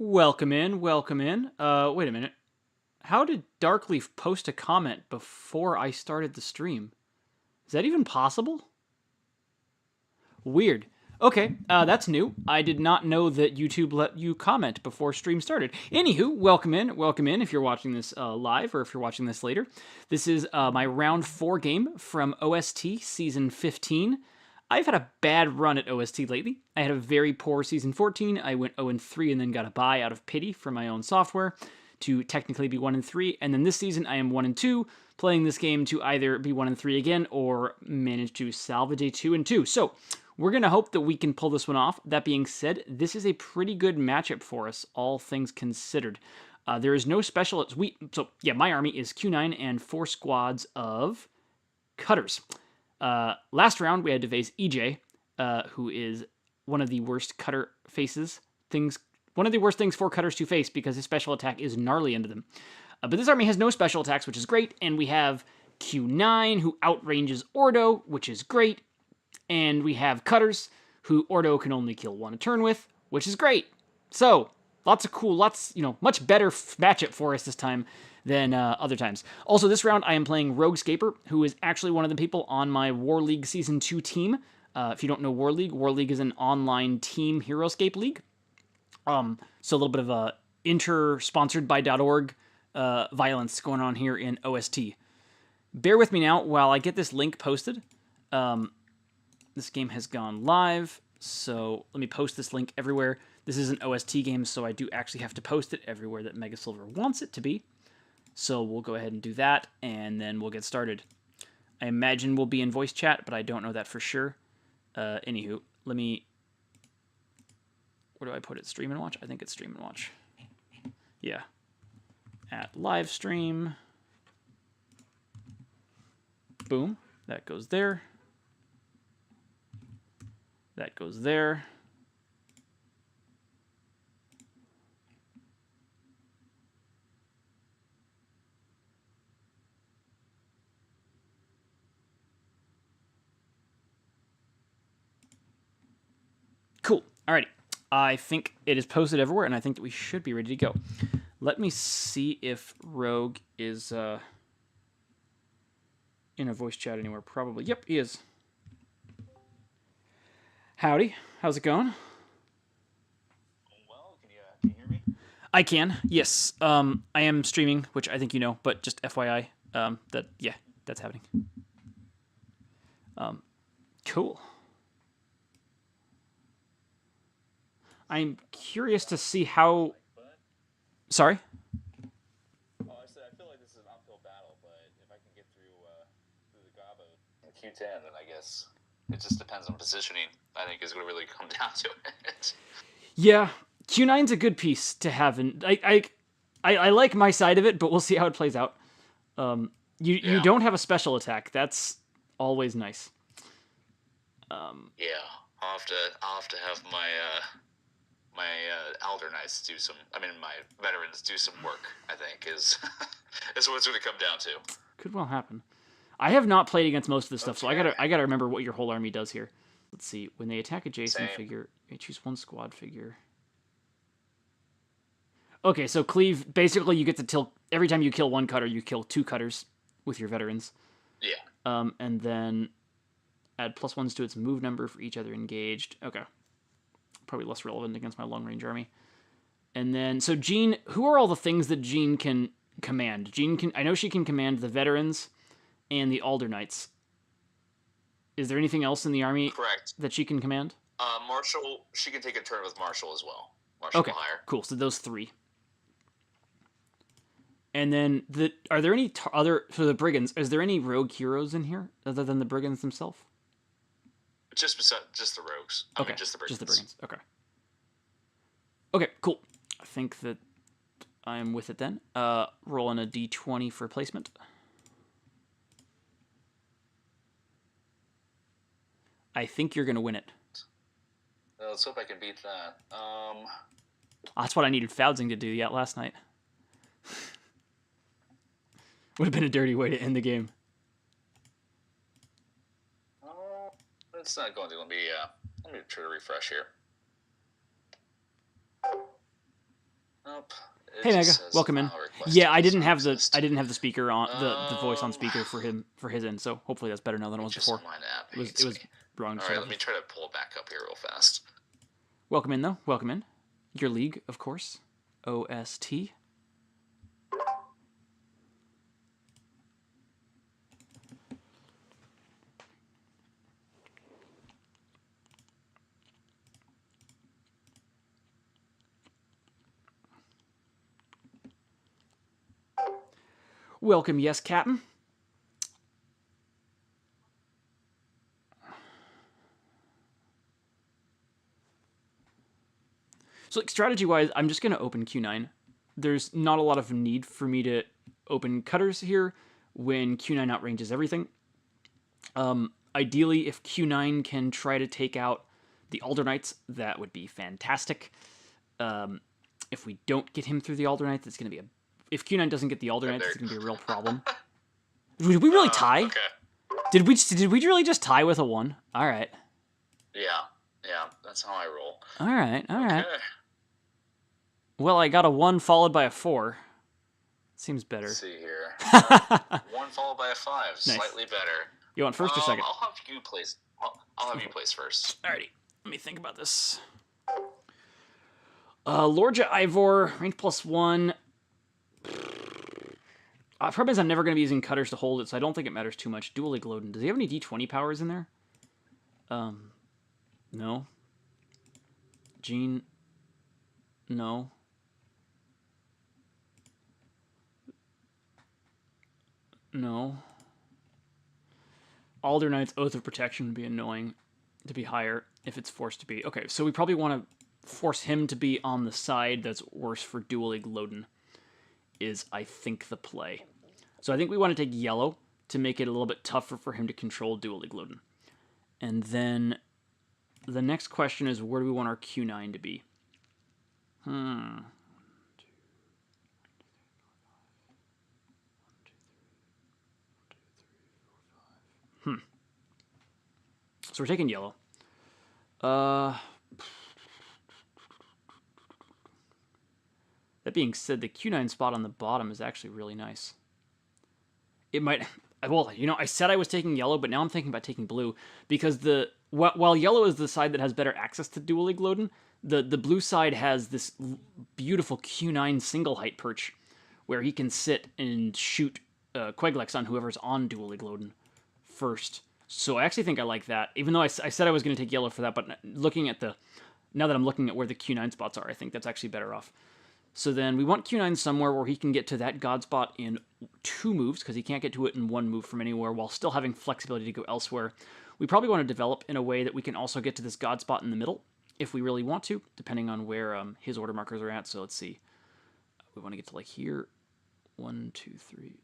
Welcome in, welcome in. Wait a minute. How did Darkleaf post a comment before I started the stream? Is that even possible? Weird. Okay, that's new. I did not know that YouTube let you comment before stream started. Anywho, welcome in, welcome in if you're watching this live or if you're watching this later. This is my round 4 game from OST Season 15. I've had a bad run at OST lately. I had a very poor Season 14. I went 0-3 and then got a bye out of pity for my own software to technically be 1-3. And then this season I am 1-2, playing this game to either be 1-3 again or manage to salvage a 2-2. So we're going to hope that we can pull this one off. That being said, this is a pretty good matchup for us, all things considered. There is no special... my army is Q9 and 4 squads of cutters. Last round, we had to face EJ, who is one of the worst cutter faces things. One of the worst things for cutters to face because his special attack is gnarly into them. But this army has no special attacks, which is great, and we have Q9, who outranges Ordo, which is great, and we have cutters, who Ordo can only kill one a turn with, which is great. So, lots of cool, much better matchup for us this time than other times. Also, this round I am playing Roguescaper, who is actually one of the people on my War League Season 2 team. If you don't know War League is an online team Heroscape league. So a little bit of a inter-sponsored by .org violence going on here in OST. Bear with me now while I get this link posted. This game has gone live, so let me post this link everywhere. This is an OST game, so I do actually have to post it everywhere that Mega Silver wants it to be. So we'll go ahead and do that, and then we'll get started. I imagine we'll be in voice chat, but I don't know that for sure. Anywho, let me... Where do I put it? Stream and watch? I think it's stream and watch. Yeah. At live stream. Boom. That goes there. That goes there. Cool. Alrighty. I think it is posted everywhere, and I think that we should be ready to go. Let me see if Rogue is in a voice chat anywhere. Probably. Yep, he is. Howdy. How's it going? Well, can you hear me? I can. Yes. I am streaming, which I think you know, but just FYI, that's happening. Cool. I'm curious to see how... Sorry? Oh, I said I feel like this is an uphill battle, but if I can get through the Gabo in Q10, then I guess it just depends on positioning. I think is going to really come down to it. Yeah, Q9's a good piece to have, and I like my side of it, but we'll see how it plays out. You don't have a special attack. That's always nice. Yeah, I'll have to have my my Elder Knights do some. I mean, my veterans do some work. I think is what it's going to come down to. Could well happen. I have not played against most of this stuff, so I gotta remember what your whole army does here. Let's see. When they attack a Jason figure, they choose one squad figure. Okay, so cleave. Basically, you get to tilt every time you kill one cutter. You kill 2 cutters with your veterans. Yeah. And then add +1s to its move number for each other engaged. Okay. Probably less relevant against my long-range army. And then, so Jean, who are all the things that Jean can command? I know she can command the veterans and the Alder Knights. Is there anything else in the army that she can command? Marshall, she can take a turn with Marshall as well. Marshall okay, higher. Cool. So those 3. And then, are there any other, for the Brigands, is there any rogue heroes in here other than the Brigands themselves? Just the rogues. I mean, just the Brigands. Just the Brigands. Okay. Okay, cool. I think that I'm with it then. Rolling a d20 for placement. I think you're going to win it. Let's hope I can beat that. That's what I needed Foudsing to do last night. Would have been a dirty way to end the game. It's not going to. Let me try to refresh here. Nope. It Hey just Mega, says welcome in. file requested Yeah, I does didn't not have exist. the speaker on the voice on speaker for his end, so hopefully that's better now than it was Just before. online app It was hates me. wrong to All start right, off let me with. try to pull back up here real fast. Welcome in though. Welcome in. Your league, of course. OST. Welcome, yes, Captain. So, like, strategy-wise, I'm just going to open Q9. There's not a lot of need for me to open cutters here when Q9 outranges everything. Ideally, if Q9 can try to take out the Alder Knights, that would be fantastic. If we don't get him through the Alder Knights, it's going to be a... If Q9 doesn't get the Alder Knights, it's going to be a real problem. Did we really tie? Okay. Did we really just tie with a 1? All right. Yeah, that's how I roll. All right. Okay. Well, I got a 1 followed by a 4. Seems better. Let's see here. 1 followed by a 5. Nice. Slightly better. You want first or second? I'll have you place. I'll have you place first. Alrighty. Let me think about this. Lorja Ivor, rank +1. Problem is I'm never going to be using cutters to hold it, so I don't think it matters too much. Dual League Loden. Does he have any D20 powers in there? No. Gene. No. No. Alder Knight's Oath of Protection would be annoying to be higher if it's forced to be. Okay, so we probably want to force him to be on the side that's worse for Dual League Loden is, I think, the play. So I think we want to take yellow to make it a little bit tougher for him to control Dual League Loden. And then the next question is, where do we want our Q9 to be? So we're taking yellow. That being said, the Q9 spot on the bottom is actually really nice. It might... Well, you know, I said I was taking yellow, but now I'm thinking about taking blue, because while yellow is the side that has better access to Dual League Loden, the blue side has this beautiful Q9 single height perch, where he can sit and shoot Queglex on whoever's on Dual League Loden first. So I actually think I like that, even though I said I was going to take yellow for that, but looking at now that I'm looking at where the Q9 spots are, I think that's actually better off. So then we want Q9 somewhere where he can get to that God spot in 2 moves, because he can't get to it in 1 move from anywhere, while still having flexibility to go elsewhere. We probably want to develop in a way that we can also get to this God spot in the middle, if we really want to, depending on where his order markers are at. So let's see. We want to get to like here. 1, 2, 3.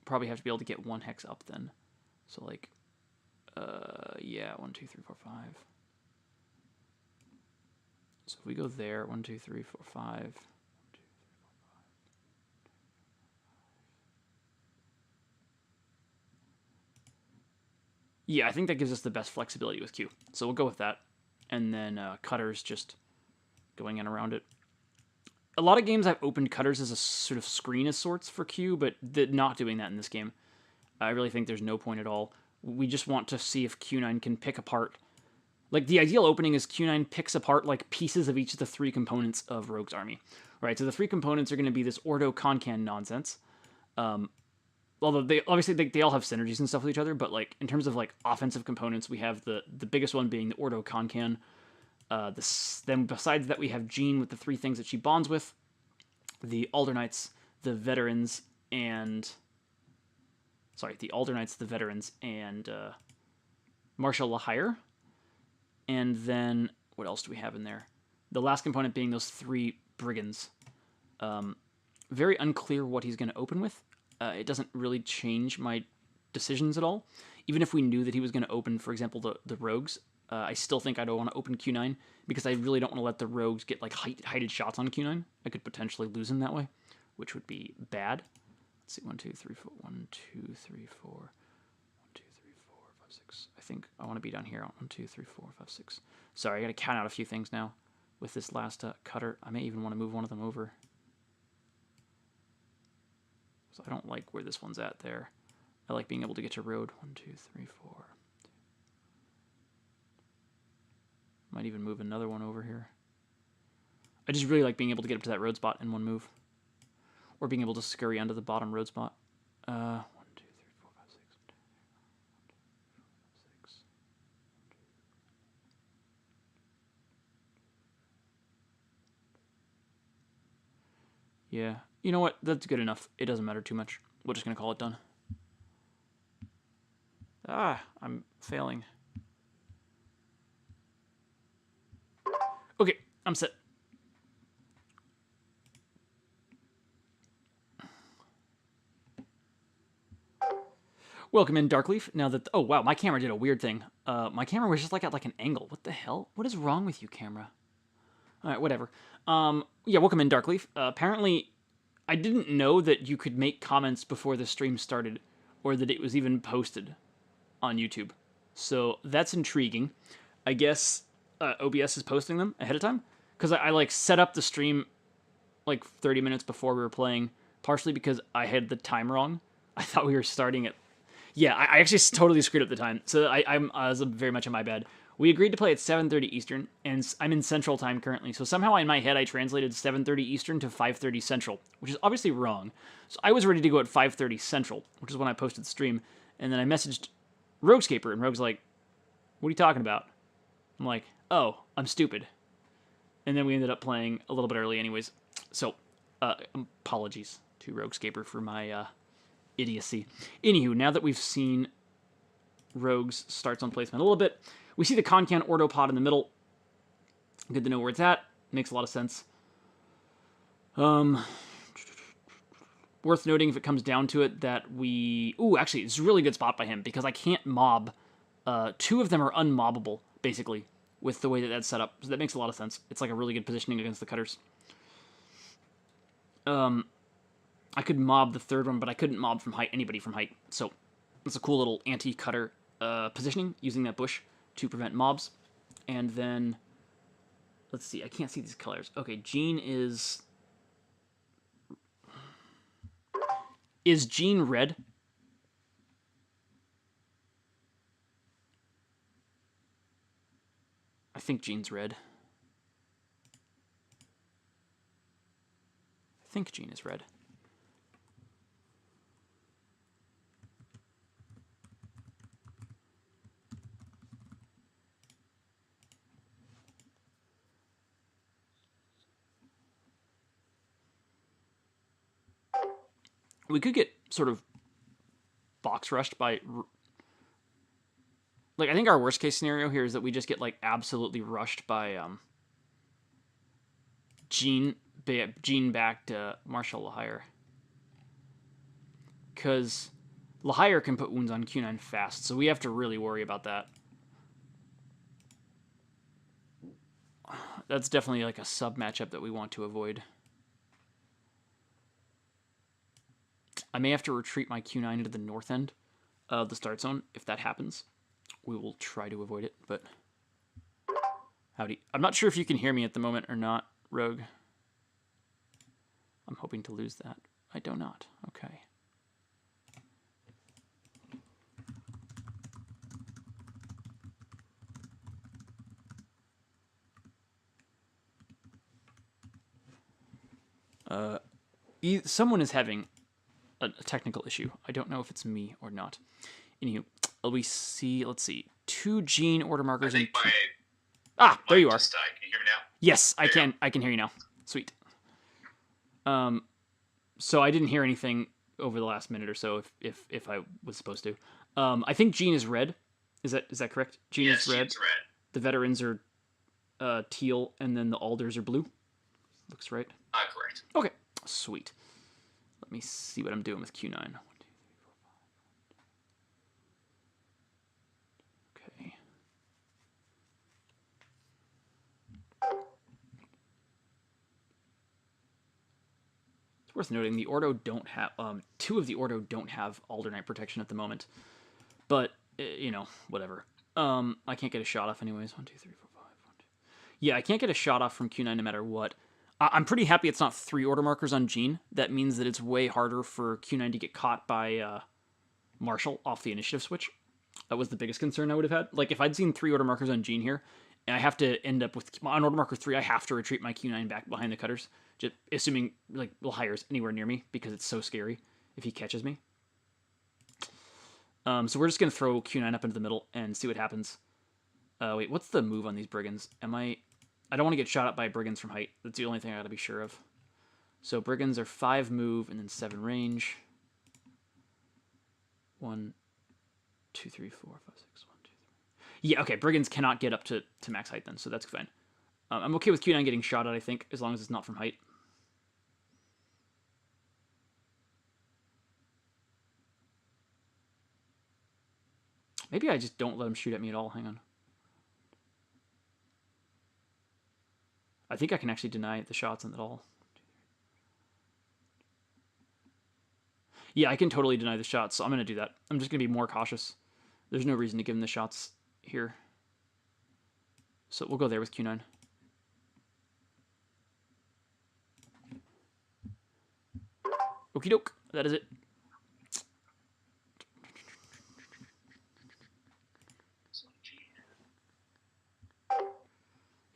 Probably have to be able to get 1 hex up then. So like, yeah, 1, 2, 3, 4, 5. So if we go there, 1, 2, 3, 4, 5. Yeah, I think that gives us the best flexibility with Q. So we'll go with that. And then cutters just going in around it. A lot of games I've opened cutters as a sort of screen of sorts for Q, but not doing that in this game. I really think there's no point at all. We just want to see if Q9 can pick apart. Like, the ideal opening is Q9 picks apart, like, pieces of each of the 3 components of Rogue's army. Right, so the 3 components are going to be this Ordo Concan nonsense. Although they all have synergies and stuff with each other, but like in terms of like offensive components, we have the biggest one being the Ordo Concan. Then besides that, we have Jean with the 3 things that she bonds with, the Alder Knights, the Veterans, and Marshal Lahire. And then what else do we have in there? The last component being those 3 Brigands. Very unclear what he's going to open with. It doesn't really change my decisions at all. Even if we knew that he was going to open, for example, the Rogues, I still think I don't want to open Q9, because I really don't want to let the Rogues get like heighted shots on Q9. I could potentially lose him that way, which would be bad. Let's see, 1, 2, 3, 4, 1, 2, 3, 4, 1, 2, 3, 4, 5, 6. I think I want to be down here. 1, 2, 3, 4, 5, 6. Sorry, I got to count out a few things now with this last cutter. I may even want to move one of them over. So I don't like where this one's at there. I like being able to get to road. 1, 2, 3, 4. Might even move another one over here. I just really like being able to get up to that road spot in one move. Or being able to scurry onto the bottom road spot. 1, 2, 3, 4, 5, 6. 6. Yeah. You know what? That's good enough. It doesn't matter too much. We're just going to call it done. Ah, I'm failing. Okay, I'm set. Welcome in, Darkleaf. Now that oh wow, my camera did a weird thing. My camera was just like at like an angle. What the hell? What is wrong with you, camera? All right, whatever. Yeah, welcome in, Darkleaf. Apparently, I didn't know that you could make comments before the stream started, or that it was even posted on YouTube. So that's intriguing. I guess OBS is posting them ahead of time because I like set up the stream like 30 minutes before we were playing, partially because I had the time wrong. I thought we were starting at yeah, I actually totally screwed up the time. So I'm was very much on my bad. We agreed to play at 7:30 Eastern, and I'm in Central Time currently. So somehow in my head I translated 7:30 Eastern to 5:30 Central, which is obviously wrong. So I was ready to go at 5:30 Central, which is when I posted the stream, and then I messaged Roguescaper, and Rogue's like, "What are you talking about?" I'm like, "Oh, I'm stupid." And then we ended up playing a little bit early, anyways. So apologies to Roguescaper for my idiocy. Anywho, now that we've seen Rogue's starts on placement a little bit, we see the Concan Ordo pod in the middle. Good to know where it's at. Makes a lot of sense. Worth noting, if it comes down to it, that we... Ooh, actually, it's a really good spot by him, because I can't mob. 2 of them are unmobbable, basically, with the way that that's set up. So that makes a lot of sense. It's like a really good positioning against the cutters. I could mob the 3rd one, but I couldn't mob from height anybody from height. So it's a cool little anti-cutter positioning, using that bush to prevent mobs. And then, let's see, I can't see these colors. Okay, Jean is... Is Jean red? I think Jean's red. I think Jean is red. We could get sort of box rushed by... Like, I think our worst case scenario here is that we just get, like, absolutely rushed by Jean-backed Marshall Lahire. Because Lahire can put wounds on Q9 fast, so we have to really worry about that. That's definitely, like, a sub-matchup that we want to avoid. I may have to retreat my Q9 into the north end of the start zone if that happens. We will try to avoid it, but... Howdy. I'm not sure if you can hear me at the moment or not, Rogue. I'm hoping to lose that. I do not. Okay. Someone is having a technical issue. I don't know if it's me or not. Anywho, we see, let's see, 2 Jean order markers. I think there you are. Can you hear me now? Yes, I can. I can hear you now. Sweet. So I didn't hear anything over the last minute or so, if I was supposed to. I think Jean is red. Is that correct? Jean is red. Jean's red. The veterans are teal, and then the alders are blue. Looks right. Correct. Okay, sweet. Let me see what I'm doing with Q9. 1, 2, 3, 4, 5. Okay. It's worth noting the Ordo don't have 2 of the Ordo don't have Alder Knight protection at the moment, but you know, whatever. I can't get a shot off anyways. 1, 2, 3, 4, 5. 1, 2. Yeah, I can't get a shot off from Q9 no matter what. I'm pretty happy it's not 3 order markers on Jean. That means that it's way harder for Q9 to get caught by Marshall off the initiative switch. That was the biggest concern I would have had. Like, if I'd seen 3 order markers on Jean here, and I have to end up with on order marker 3, I have to retreat my Q9 back behind the cutters, just assuming like Lahire's anywhere near me because it's so scary if he catches me. So we're just gonna throw Q9 up into the middle and see what happens. Wait, what's the move on these brigands? I don't want to get shot up by brigands from height. That's the only thing I gotta be sure of. So brigands are 5 move and then 7 range. 1, 2, 3, 4, 5, 6, 1, 2, 3. Yeah, okay. Brigands cannot get up to max height then, so that's fine. I'm okay with Q9 getting shot at, I think, as long as it's not from height. Maybe I just don't let him shoot at me at all. Hang on. I think I can actually deny the shots on it all. Yeah, I can totally deny the shots, so I'm going to do that. I'm just going to be more cautious. There's no reason to give him the shots here. So we'll go there with Q9. Okie doke. That is it.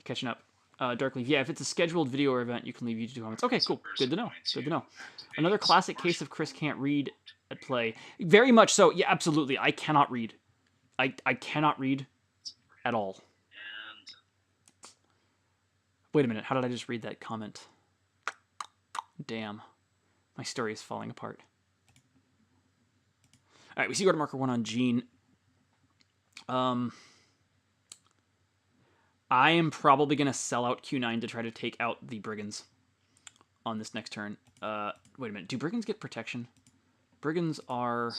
Catching up. Darkleaf, yeah, if it's a scheduled video or event, you can leave YouTube comments. Okay, cool. Good to know. Good to know. Another classic case of Chris can't read at play. Very much so. Yeah, absolutely. I cannot read. I cannot read at all. Wait a minute. How did I just read that comment? Damn. My story is falling apart. All right, we see order marker 1 on Jean. I am probably going to sell out Q9 to try to take out the brigands on this next turn. Wait a minute. Do brigands get protection? Brigands are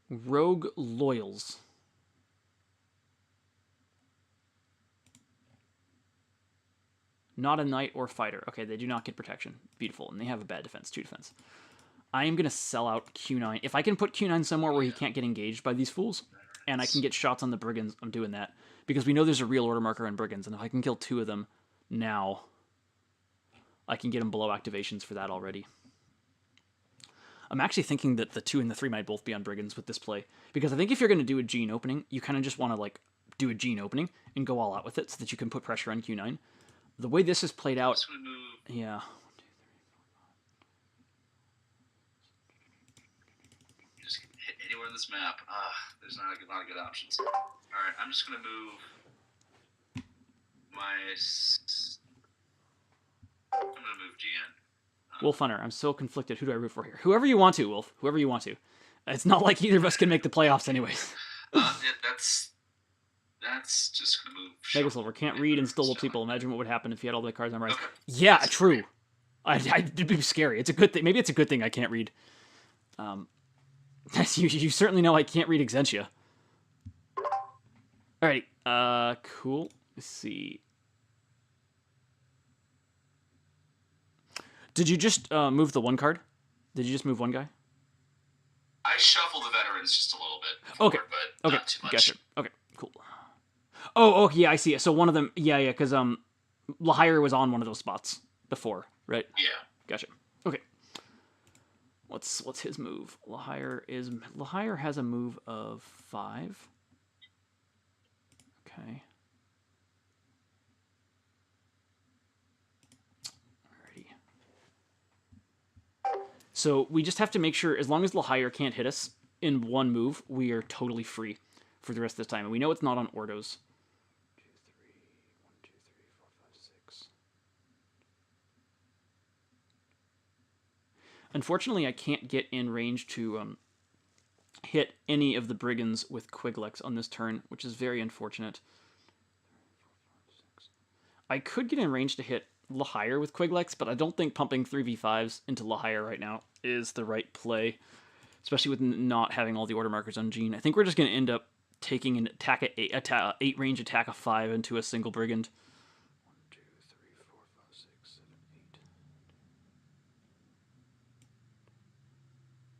rogue loyals. Not a knight or fighter. Okay, they do not get protection. Beautiful. And they have a bad defense, 2 defense. I am going to sell out Q9. If I can put Q9 somewhere where he can't get engaged by these fools, and I can get shots on the brigands, I'm doing that. Because we know there's a real order marker on brigands, and if I can kill 2 of them now, I can get them below activations for that already. I'm actually thinking that the 2 and the 3 might both be on brigands with this play. Because I think if you're going to do a Jean opening, you kind of just want to like do a Jean opening and go all out with it so that you can put pressure on Q9. The way this is played out... Yeah. Just hit anywhere on this map. There's not a lot of good options. Alright, I'm just going to move I'm going to move GN. Wolf Hunter, I'm so conflicted. Who do I root for here? Whoever you want to, Wolf. Whoever you want to. It's not like either of us can make the playoffs anyways. That's just going to move... Megasilver can't read and still whoop people. Imagine what would happen if he had all the cards on rise. Okay. Yeah, true. It'd be scary. It's a good thing. Maybe it's a good thing I can't read. You certainly know I can't read Exentia. Alrighty. Cool. Let's see. Did you just move the 1 card? Did you just move 1 guy? I shuffled the veterans just a little bit. Okay. But not too much. Gotcha. Okay, cool. Oh, yeah, I see it. So one of them, yeah, because Lahire was on one of those spots before, right? Yeah. Gotcha. Okay. What's his move? Lahire has a move of 5. Okay. Alrighty. So we just have to make sure, as long as Lahire can't hit us in 1 move, we are totally free for the rest of this time. And we know it's not on Ordos. 2, 3, 1, 2, 3, 4, 5, 6. Unfortunately, I can't get in range to hit any of the brigands with Quiglex on this turn, which is very unfortunate. I could get in range to hit Lahire with Quiglex, but I don't think pumping 3v5s into Lahire right now is the right play, especially with not having all the order markers on Jean. I think we're just going to end up taking an attack at 8 range attack of 5 into a single brigand. 1, 2, 3, 4, 5, 6, 7,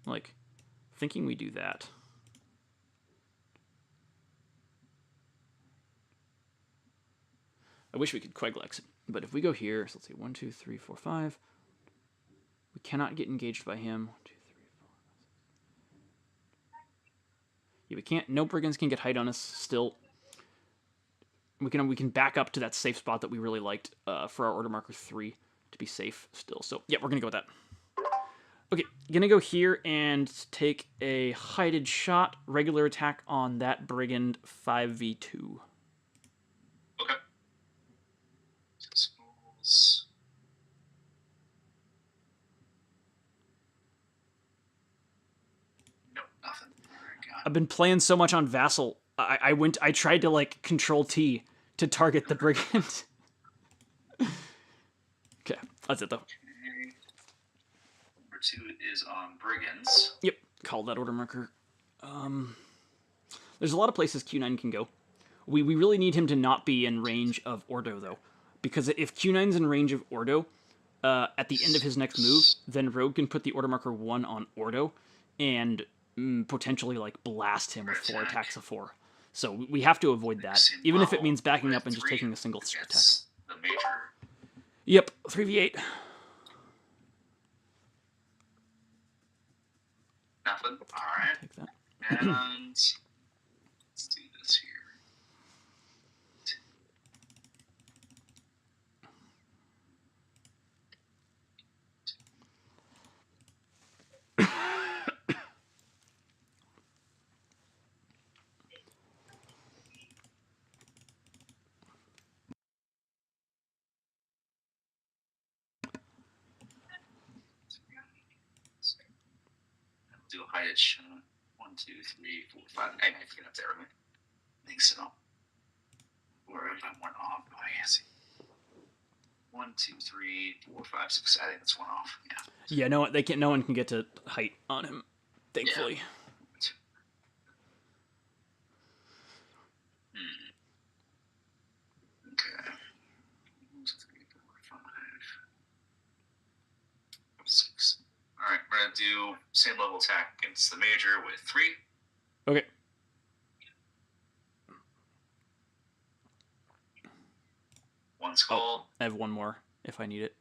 8. Like, thinking we do that. I wish we could Queglex it. But if we go here, so let's see, 1, 2, 3, 4, 5. We cannot get engaged by him. 1, 2, 3, 4. Yeah, we can't. No brigands can get height on us still. We can back up to that safe spot that we really liked for our order marker 3 to be safe still. So yeah, we're gonna go with that. Okay, gonna go here and take a heighted shot, regular attack on that brigand 5v2. Okay. Schools. Nope, nothing. I've been playing so much on Vassal. I tried to like Control T to target the brigand. Okay, that's it though. Okay. Number 2 is on brigands. Yep, called that order marker. There's a lot of places Q9 can go. We really need him to not be in range of Ordo though, because if Q9's in range of Ordo, at the end of his next move, then Rogue can put the order marker 1 on Ordo, and potentially like blast him with 4 attacks of 4. So we have to avoid that, even if it means backing up and just taking a single attack. The major. Yep, 3v8. Nothing. All right. Take that. And let's do this here. Do a heighted shot. 1, 2, 3, 4, 5. I might get up there, right? I think so. Or if I went off, I see. 1, 2, 3, 4, 5, 6. I think that's 1 off. Yeah. Yeah, no, they can't. No one can get to height on him, thankfully. Yeah. Okay. 1, 2, 3, 4, 5, 6. All right, we're gonna do same level attack against the major with 3. Okay. One skull. I have one more if I need it.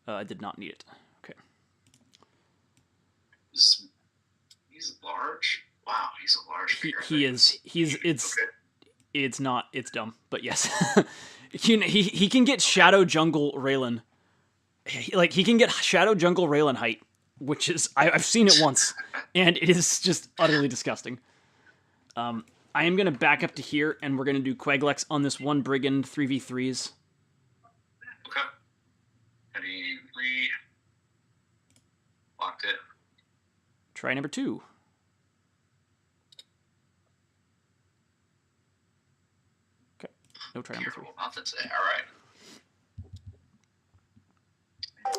I did not need it. Okay. He's large. Wow, he's a large figure. He is. It's not. It's dumb, but yes. he can get Shadow Jungle Raylan. He can get Shadow Jungle Raylan height, which is I've seen it once, and it is just utterly disgusting. I am gonna back up to here, and we're gonna do Queglex on this one brigand 3v3s. Okay. Heavy 3. Locked it. Try number 2. Okay. No try number 3. Nothing today. All right.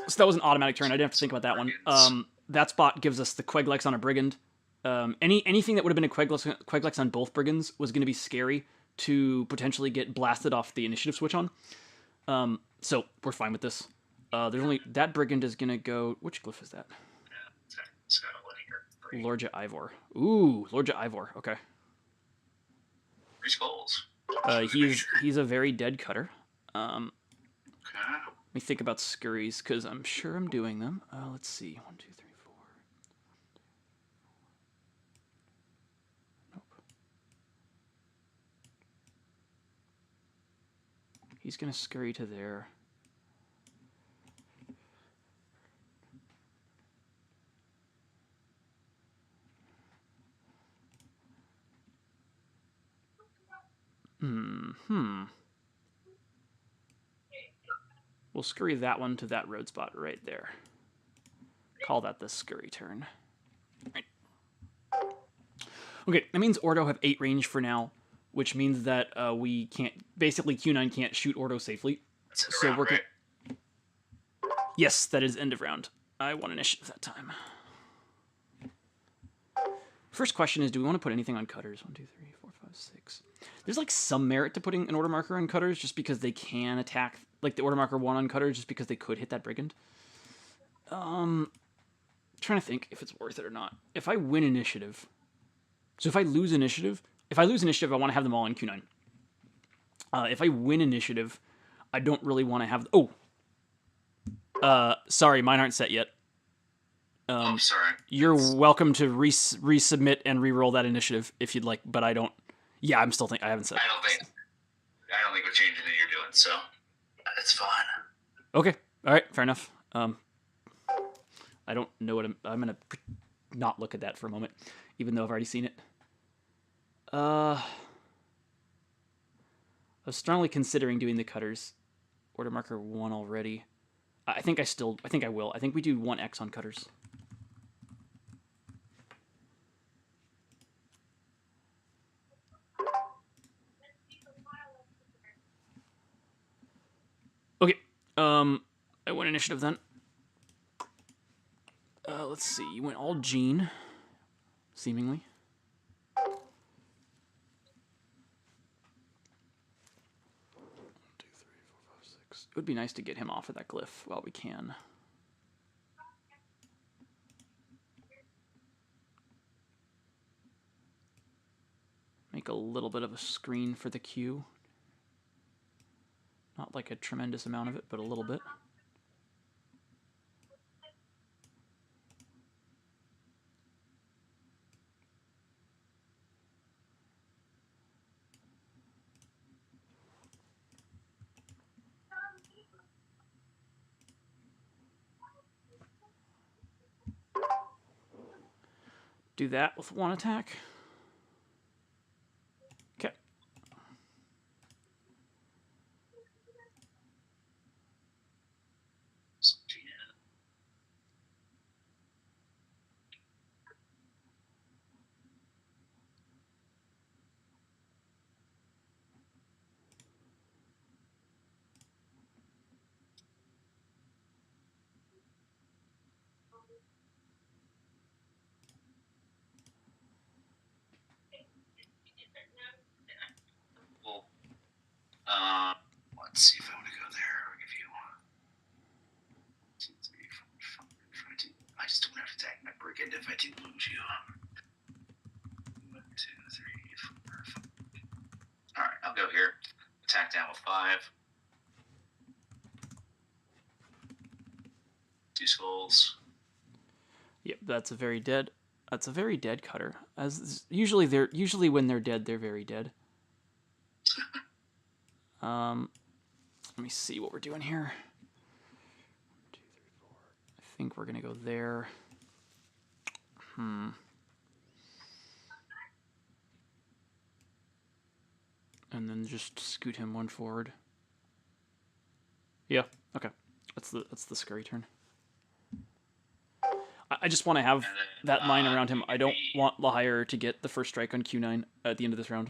So that was an automatic turn. I didn't have to think about that one. That spot gives us the Queglex on a brigand. Anything that would have been a Queglex on both brigands was going to be scary to potentially get blasted off the initiative switch on. So we're fine with this. There's only that brigand is going to go. Which glyph is that? Lorja Ivor. Ooh, Lorja Ivor. Okay. 3 skulls. He's a very dead cutter. Okay. Let me think about scurries because I'm sure I'm doing them. Let's see. 1, 2, 3, 4. Nope. He's gonna scurry to there. We'll scurry that one to that road spot right there. Call that the scurry turn. Right. Okay, that means Ordo have 8 range for now, which means that we can't. Basically, Q9 can't shoot Ordo safely. So we're gonna. Yes, that is end of round. I won initiative that time. First question is, do we want to put anything on cutters? 1, 2, 3, 4, 5, 6. There's like some merit to putting an order marker on cutters just because they can attack, like the order marker 1 on cutters just because they could hit that brigand. Trying to think if it's worth it or not. If I win initiative, so if I lose initiative, I want to have them all in Q9. If I win initiative, I don't really want to have... sorry, mine aren't set yet. Sorry. You're welcome to resubmit and re-roll that initiative if you'd like, but I don't... Yeah, I'm still thinking... I haven't set... I don't think we're changing that you're doing, so it's fine. Okay, all right, fair enough. I don't know what I'm going to not look at that for a moment, even though I've already seen it. I was strongly considering doing the cutters. Order marker 1 already. I think I will. I think we do 1x on cutters. Okay. I went initiative then. Let's see. You went all Gene, seemingly. 1, 2, 3, 4, 5, 6. It would be nice to get him off of that glyph while we can. Make a little bit of a screen for the queue. Not like a tremendous amount of it, but a little bit. Do that with 1 attack. Okay. Well, let's see if I want to go there. I'll give you 1, 2, 3, 4, 5, 5, 2. I just don't have to attack my brigand if I do lose you. 1, 2, 3, 4, 5. All right, I'll go here. Attack down with 5. 2 skulls. Yep, that's a very dead. That's a very dead cutter. As usually when they're dead, they're very dead. Let me see what we're doing here. 1, 2, 3, 4. I think we're gonna go there. And then just scoot him 1 forward. Yeah. Okay. That's the scurry turn. I just want to have that line around him. I don't want Lahire to get the first strike on Q9 at the end of this round.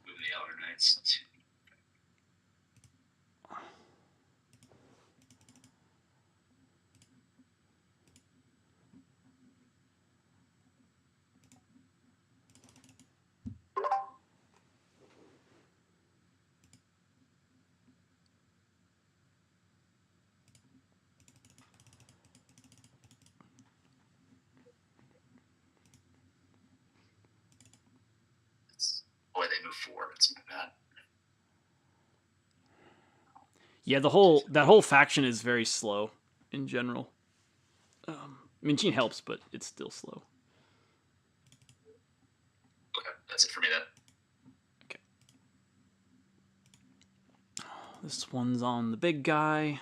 Move the Elder Knights. Boy, they move 4. It's my bad. Yeah, that whole faction is very slow in general. I mean, Gene helps, but it's still slow. Okay, that's it for me then. Okay. This one's on the big guy.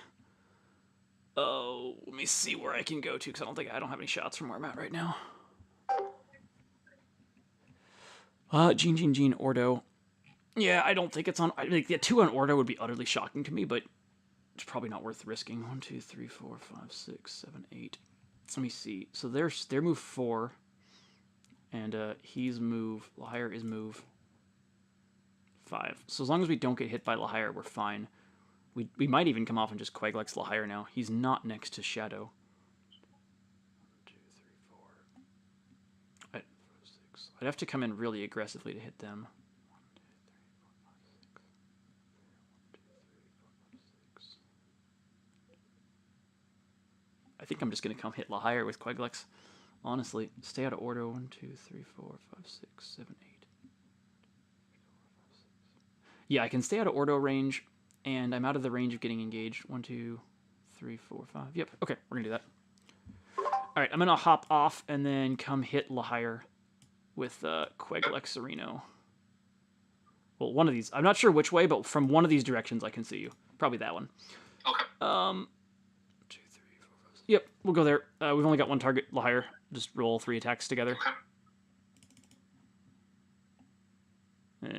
Oh, let me see where I can go to, because I don't have any shots from where I'm at right now. Gene, Ordo. Yeah, I don't think it's on... Like, the 2 on Ordo would be utterly shocking to me, but it's probably not worth risking. 1, 2, 3, 4, 5, 6, 7, 8. Let me see. So their move 4, and he's move... Lahire is move 5. So as long as we don't get hit by Lahire, we're fine. We might even come off and just Quaglex Lahire now. He's not next to Shadow. 1, 2, 3, 4. 5, 6. I'd have to come in really aggressively to hit them. 1, 2, 3, 4, 5, 6. 1, 2, 3, 4, 5, 6. I think I'm just gonna come hit Lahire with Quaglex. Honestly, stay out of Ordo. 1, 2, 3, 4, 5, 6, 7, 8. Yeah, I can stay out of Ordo range, and I'm out of the range of getting engaged. 1, 2, 3, 4, 5. Yep. Okay, we're gonna do that. All right, I'm gonna hop off and then come hit Lahire with Queglex Sereno. Well, one of these. I'm not sure which way, but from one of these directions I can see you. Probably that one. Okay. 2, 3, 4, 5. Yep, we'll go there. We've only got one target, Lahire. Just roll 3 attacks together.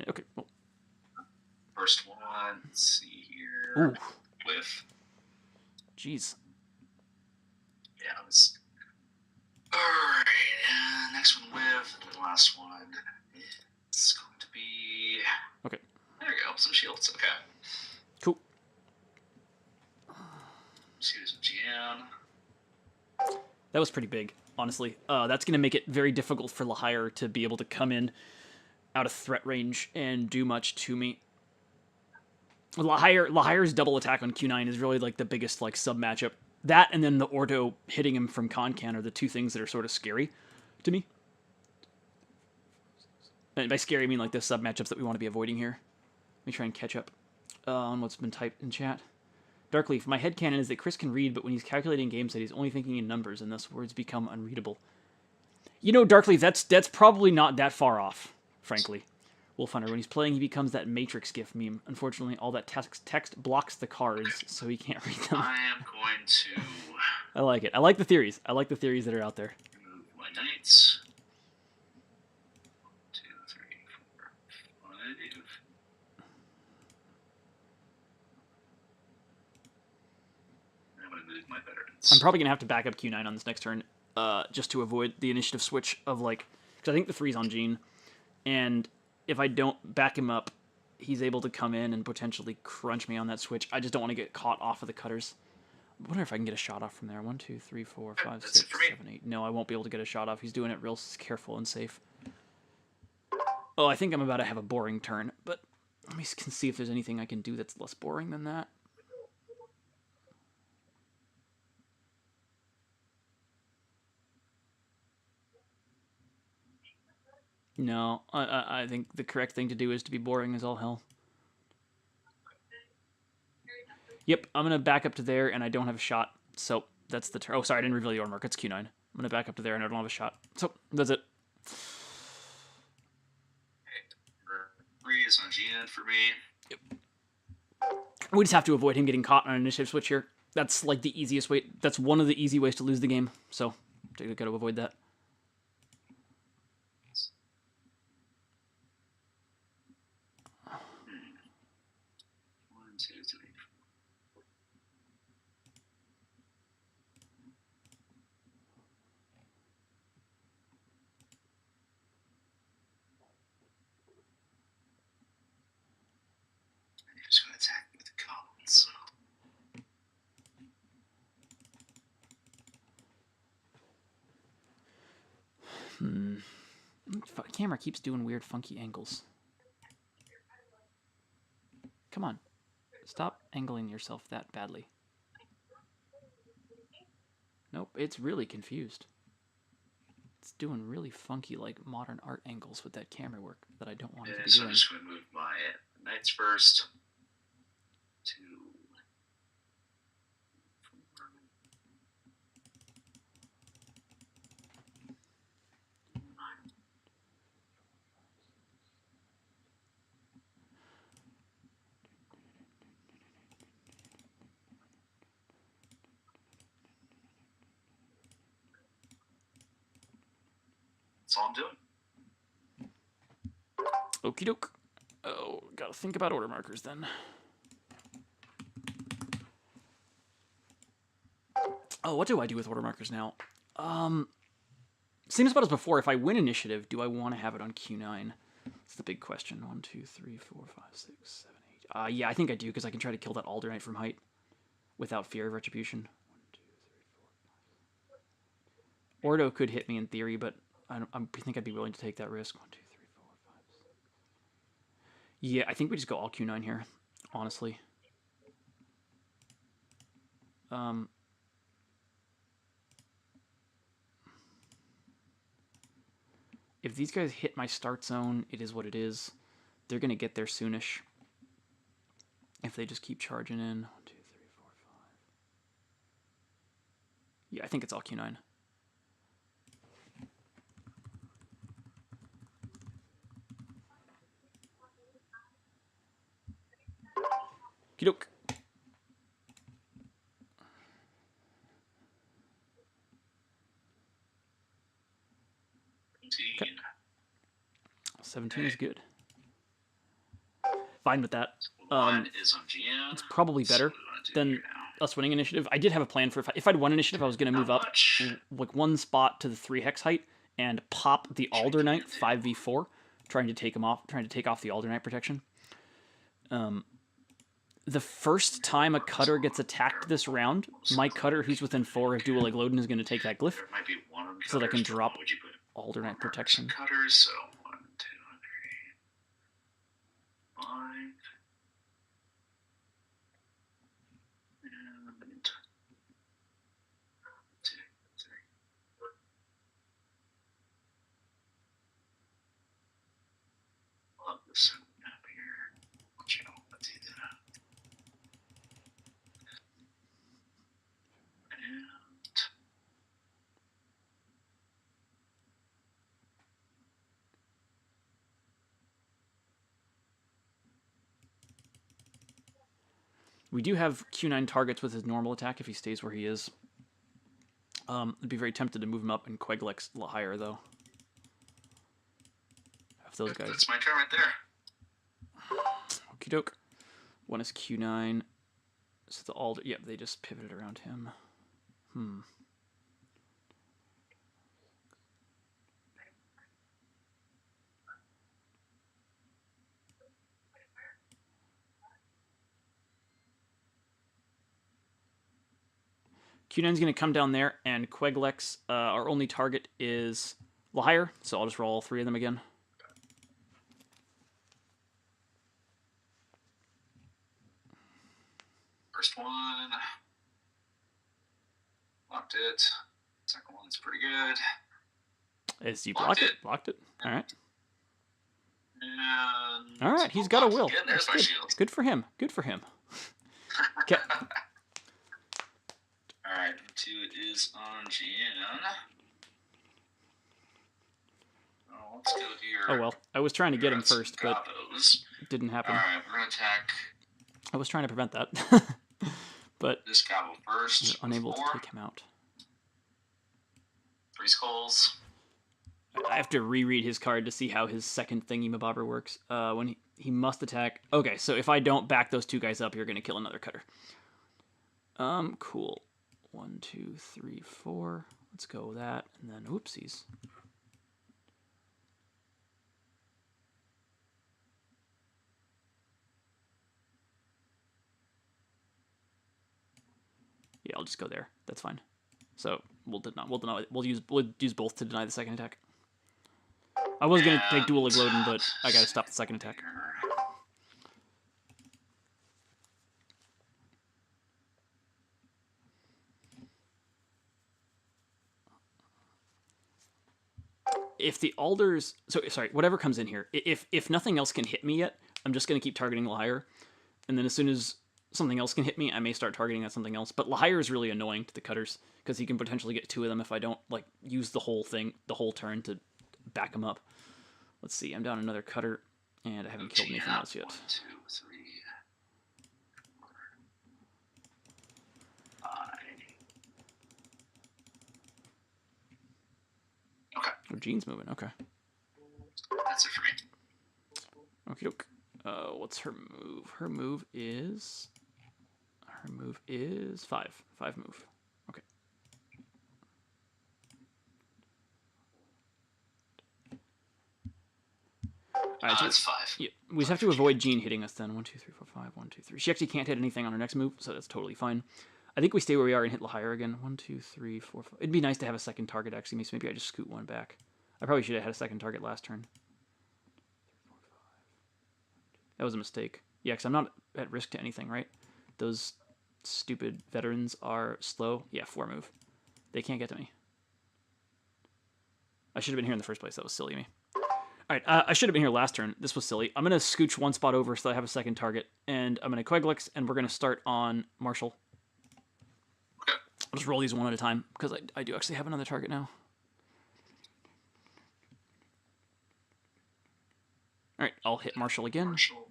Okay. Well. First one. Let's see here. Ooh. With. Jeez. Yeah, let's. Alright, next one with. The last one. It's going to be. Okay. There we go. Some shields. Okay. Cool. Let's use some GM. That was pretty big, honestly. That's going to make it very difficult for Lahire to be able to come in out of threat range and do much to me. Lahire's double attack on Q9 is really like the biggest like sub matchup. That and then the Ordo hitting him from Concan are the two things that are sort of scary to me. And by scary, I mean like the sub matchups that we want to be avoiding here. Let me try and catch up on what's been typed in chat. Darkleaf, my headcanon is that Chris can read, but when he's calculating game set, he's only thinking in numbers, and thus words become unreadable. You know, Darkleaf, that's probably not that far off, frankly. Wolfhunter, when he's playing, he becomes that Matrix GIF meme. Unfortunately, all that text blocks the cards, so he can't read them. I am going to... I like it. I like the theories. I like the theories that are out there. Remove my knights. 1, 2, 3, 4, 5. I'm going to move my veterans. I'm probably going to have to back up Q9 on this next turn, just to avoid the initiative switch of, like... Because I think the 3's on Gene, and if I don't back him up, he's able to come in and potentially crunch me on that switch. I just don't want to get caught off of the cutters. I wonder if I can get a shot off from there. 1, 2, 3, 4, 5, 6, 7, 8. No, I won't be able to get a shot off. He's doing it real careful and safe. Oh, I think I'm about to have a boring turn, but let me see if there's anything I can do that's less boring than that. No, I think the correct thing to do is to be boring as all hell. Yep, I'm going to back up to there, and I don't have a shot. So, that's the turn. Oh, sorry, I didn't reveal the order mark. It's Q9. I'm going to back up to there, and I don't have a shot. So, that's it. 3 is on GN for me. Yep. We just have to avoid him getting caught on an initiative switch here. That's like the easiest way. That's one of the easy ways to lose the game. So, got to avoid that. Just going to attack with the commons. Camera keeps doing weird, funky angles. Come on. Stop angling yourself that badly. Nope, it's really confused. It's doing really funky, like, modern art angles with that camera work that I don't want it to be doing. I'm just going to move my knights first. 2, 4. That's all I'm doing. Okie doke. Oh, gotta think about order markers then. Oh, what do I do with order markers now? Same spot as before. If I win initiative, do I want to have it on Q9? That's the big question. 1, 2, 3, 4, 5, 6, 7, 8. Yeah, I think I do, because I can try to kill that Alder Knight from height without fear of retribution. 1, 2, 3, 4, 5. Ordo could hit me in theory, but I think I'd be willing to take that risk. 1, 2, 3, 4, 5, 6. Yeah, I think we just go all Q9 here, honestly. If these guys hit my start zone, it is what it is. They're going to get there soonish. If they just keep charging in. 1, 2, 3, 4, 5. Yeah, I think it's all Q9. Okey-doke. Okay. 17 is good. Fine with that. It's probably better than us winning initiative. I did have a plan for if I'd won initiative, I was going to move up like 1 spot to the 3 hex height and pop the Alder Knight 5v4, trying to take off the Alder Knight protection. The first time a cutter gets attacked this round, my cutter, who's within 4 of Dual Egloden, is going to take that glyph, so that I can drop Alder Knight protection. Cutters, so 1, 2, 3, 5. And 2, 3. Love this map here. Let's do that. And we do have Q9 targets with his normal attack if he stays where he is. I'd be very tempted to move him up and Queglex a little higher, though. Have those guys. That's my turn right there. Okie doke. One is Q9. So the Alder. Yep, they just pivoted around him. Q9's going to come down there, and Queglex, our only target is Lahire, so I'll just roll all 3 of them again. First one. Locked it. Second one's pretty good. As you blocked it? Blocked it. All right. And all right, he's got a will. Again, there's my shield. Good for him. Good for him. Okay. Alright, 2 is on GN. Oh, let's go here. Oh well, I was trying to get him first, but it didn't happen. Alright, we're going to attack. I was trying to prevent that, but this Gobbo first. unable to take him out. 3 skulls. I have to reread his card to see how his second thingy-mabobber works. When he must attack. Okay, so if I don't back those 2 guys up, you're going to kill another cutter. Cool. 1, 2, 3, 4. Let's go with that, and then oopsies. Yeah, I'll just go there. That's fine. So we'll use both to deny the second attack. I was gonna take Dual Egloden, but I gotta stop the second attack. If the Alders, sorry, whatever comes in here, if nothing else can hit me yet, I'm just gonna keep targeting Lahire, and then as soon as something else can hit me, I may start targeting at something else. But Lahire is really annoying to the cutters because he can potentially get 2 of them if I don't like use the whole turn to back him up. Let's see, I'm down another cutter, and I haven't killed anything else yet. 1, 2, 3, 4, 5. Okay. Oh, Jean's moving. Okay. That's it for me. Okie doke. What's her move? Her move is 5. 5 move. Okay. All right, so it's 5. Yeah, we just have to avoid Jean hitting us then. 1, 2, 3, 4, 5. 1, 2, 3. She actually can't hit anything on her next move, so that's totally fine. I think we stay where we are and hit Lahire again. 1, 2, 3, 4, 5. It'd be nice to have a second target, actually. So maybe I just scoot 1 back. I probably should have had a second target last turn. That was a mistake. Yeah, because I'm not at risk to anything, right? Those stupid veterans are slow. Yeah, 4 move. They can't get to me. I should have been here in the first place. That was silly of me. All right, I should have been here last turn. This was silly. I'm going to scooch one spot over so I have a second target, and I'm going to Queglix, and we're going to start on Marshall. Okay. I'll just roll these one at a time, because I do actually have another target now. All right, I'll hit Marshall again. Marshall.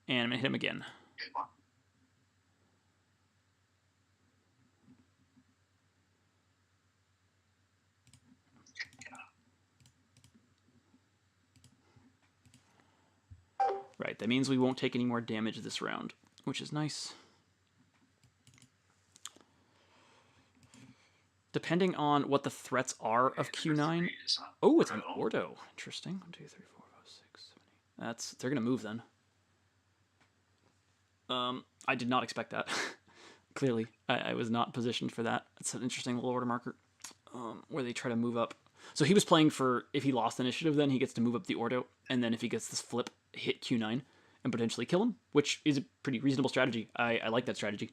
And I'm going to hit him again. Right, that means we won't take any more damage this round, which is nice. Depending on what the threats are of Q9. Oh, it's an Ordo. Interesting. 1, 2, 3, 4, 5, 6, 7, 8. They're gonna move then. I did not expect that. Clearly, I was not positioned for that. It's an interesting little order marker where they try to move up. So he was playing for, if he lost initiative, then he gets to move up the Ordo, and then if he gets this flip, hit Q9 and potentially kill him, which is a pretty reasonable strategy. I like that strategy.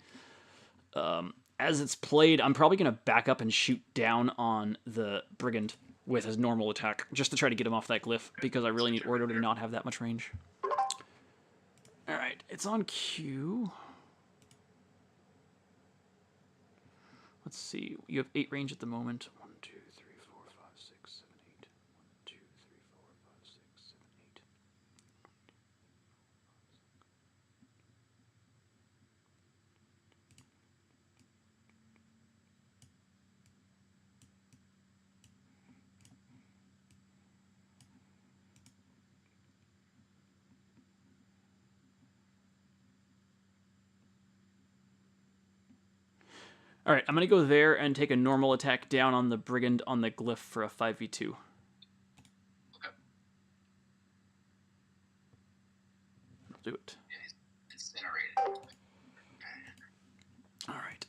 As it's played, I'm probably going to back up and shoot down on the Brigand with his normal attack, just to try to get him off that glyph, because I really need Ordo to not have that much range. Alright, it's on Q. Let's see, you have 8 range at the moment. 1, 2, 3, 4, 5, 6, 7, 8. 1, 2, 3, 4, 5, 6, 7, 8. Alright, I'm going to go there and take a normal attack down on the Brigand on the glyph for a 5v2. Okay. I'll do it. Yeah, it's incinerated. Alright.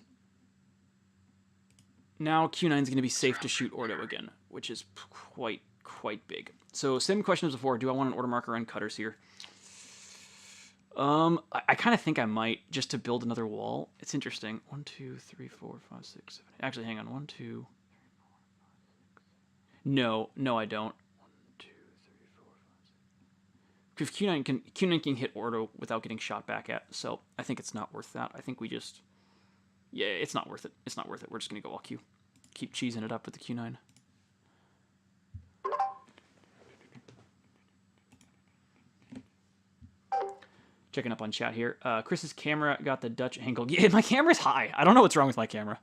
Now Q9 is going to be safe to shoot Ordo again, which is quite big. So same question as before, do I want an order marker on cutters here? I kind of think I might, just to build another wall. It's interesting. 1, 2, 3, 4, 5, 6, 7. Actually, hang on. 1, 2. No, I don't. 1, 2, 3, 4, 5, 6. Because Q9 can hit Ordo without getting shot back at, so I think it's not worth that. I think we just, yeah, it's not worth it. It's not worth it. We're just gonna go all Q. Keep cheesing it up with the Q9. Checking up on chat here. Chris's camera got the Dutch angle. Yeah, my camera's high. I don't know what's wrong with my camera.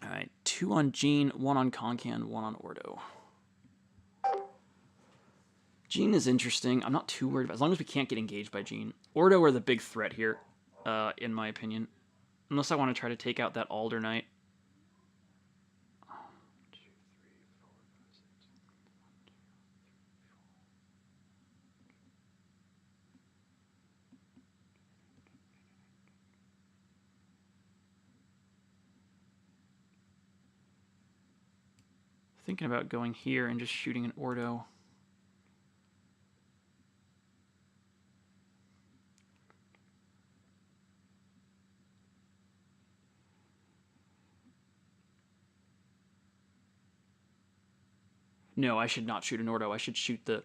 All right, 2 on Jean, 1 on Concan, 1 on Ordo. Jean is interesting. I'm not too worried about it, as long as we can't get engaged by Jean. Ordo are the big threat here, in my opinion. Unless I want to try to take out that Alder Knight. Thinking about going here and just shooting an Ordo. No, I should not shoot an Ordo. I should shoot the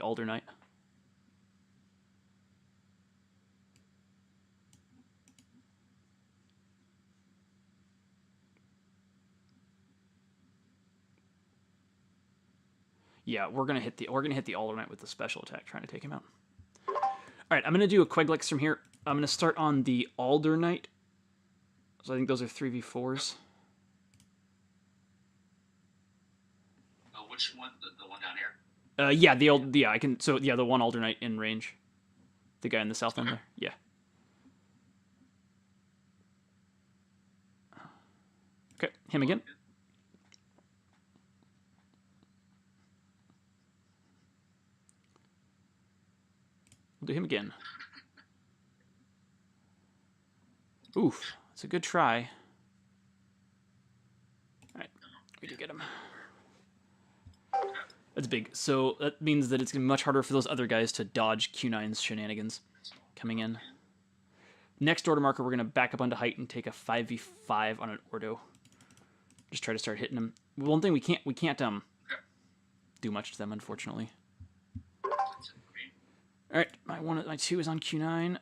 Alder Knight. Yeah, we're gonna hit the Alder Knight with the special attack, trying to take him out. All right, I'm gonna do a Queglix from here. I'm gonna start on the Alder Knight. So I think those are 3v4s. Which one? The one down here? Yeah, I can. So yeah, the one Alder Knight in range. The guy in the south end there. Yeah. Okay, him again. We'll do him again. Oof, that's a good try. All right, we do get him. That's big. So that means that it's going to be much harder for those other guys to dodge Q9's shenanigans coming in. Next order marker, we're going to back up onto height and take a 5v5 on an ordo. Just try to start hitting them. One thing we can't do much to them, unfortunately. All right, my 2 is on Q9. I'm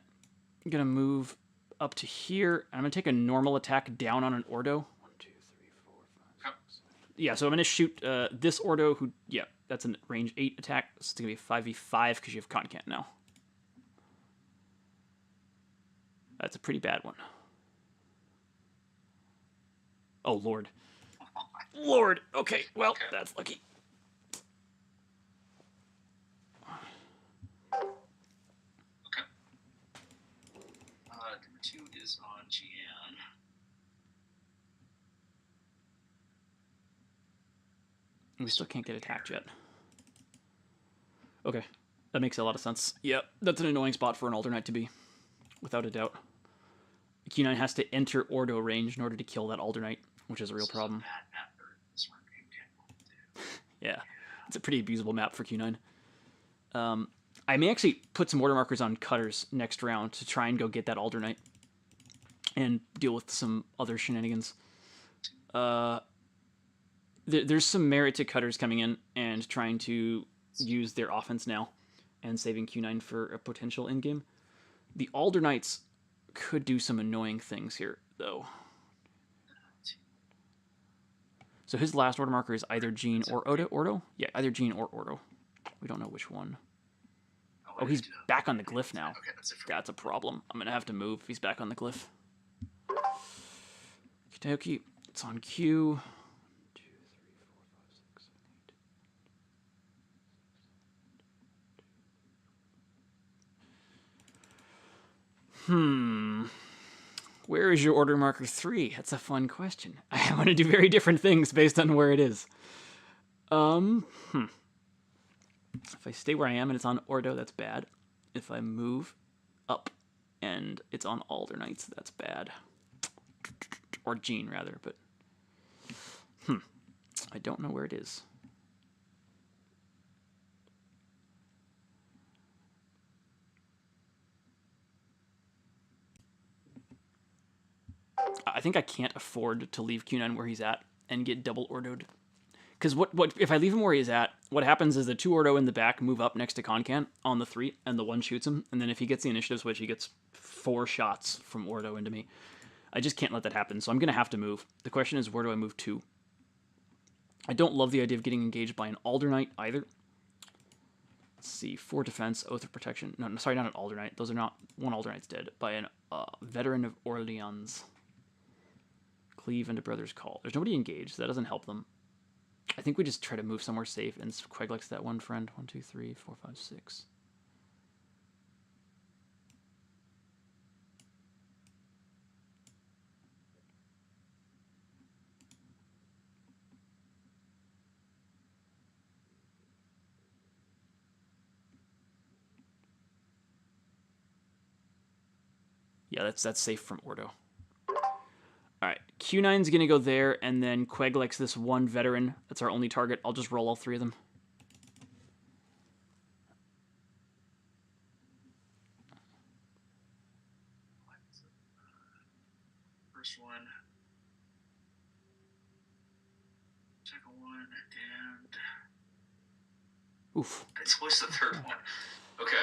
gonna move up to here. I'm gonna take a normal attack down on an ordo. 1, 2, 3, 4, 5, 6. Yeah, so I'm gonna shoot this ordo. Who? Yeah, that's a range 8 attack. It's gonna be 5v5 because you have cotton can't now. That's a pretty bad one. Oh lord, lord. Okay, well that's lucky. Number 2 is on GN. We still can't get attacked yet. Okay, that makes a lot of sense. Yep, that's an annoying spot for an Alder Knight to be, without a doubt. Q9 has to enter Ordo range in order to kill that Alder Knight, which is a real problem. Yeah, it's a pretty abusable map for Q9. I may actually put some order markers on cutters next round to try and go get that Alder Knight and deal with some other shenanigans. There's some merit to cutters coming in and trying to use their offense now and saving Q9 for a potential endgame. The Alder Knights could do some annoying things here, though. So his last order marker is either Gene or Ordo? Yeah, either Gene or Ordo. We don't know which one. Oh, he's back on the glyph now. That's a problem. I'm going to have to move if he's back on the glyph. Okie, it's on Q. 1, 2, 3, 4, 5, 6, 7, 8. Where is your order marker 3? That's a fun question. I want to do very different things based on where it is. If I stay where I am and it's on Ordo, that's bad. If I move up and it's on Alder Knights, that's bad. Or Gene, rather, but... I don't know where it is. I think I can't afford to leave Q9 where he's at and get double Ordoed. Because what if I leave him where he's at, what happens is the 2 Ordo in the back move up next to Concan on the 3, and the 1 shoots him, and then if he gets the initiative switch, he gets 4 shots from Ordo into me. I just can't let that happen, so I'm going to have to move. The question is, where do I move to? I don't love the idea of getting engaged by an Alder Knight either. Let's see, 4 defense, Oath of Protection. No, sorry, not an Alder Knight. Those are not... One Alder Knight's dead. By an Veteran of Orleans. Cleave into Brother's Call. There's nobody engaged, so that doesn't help them. I think we just try to move somewhere safe and Queglex that one friend. 1, 2, 3, 4, 5, 6. Yeah, that's safe from Ordo. Alright, Q9's going to go there, and then Queglex this 1 veteran. That's our only target. I'll just roll all 3 of them. First one. Second one, and... Oof. It's always the third one. Okay.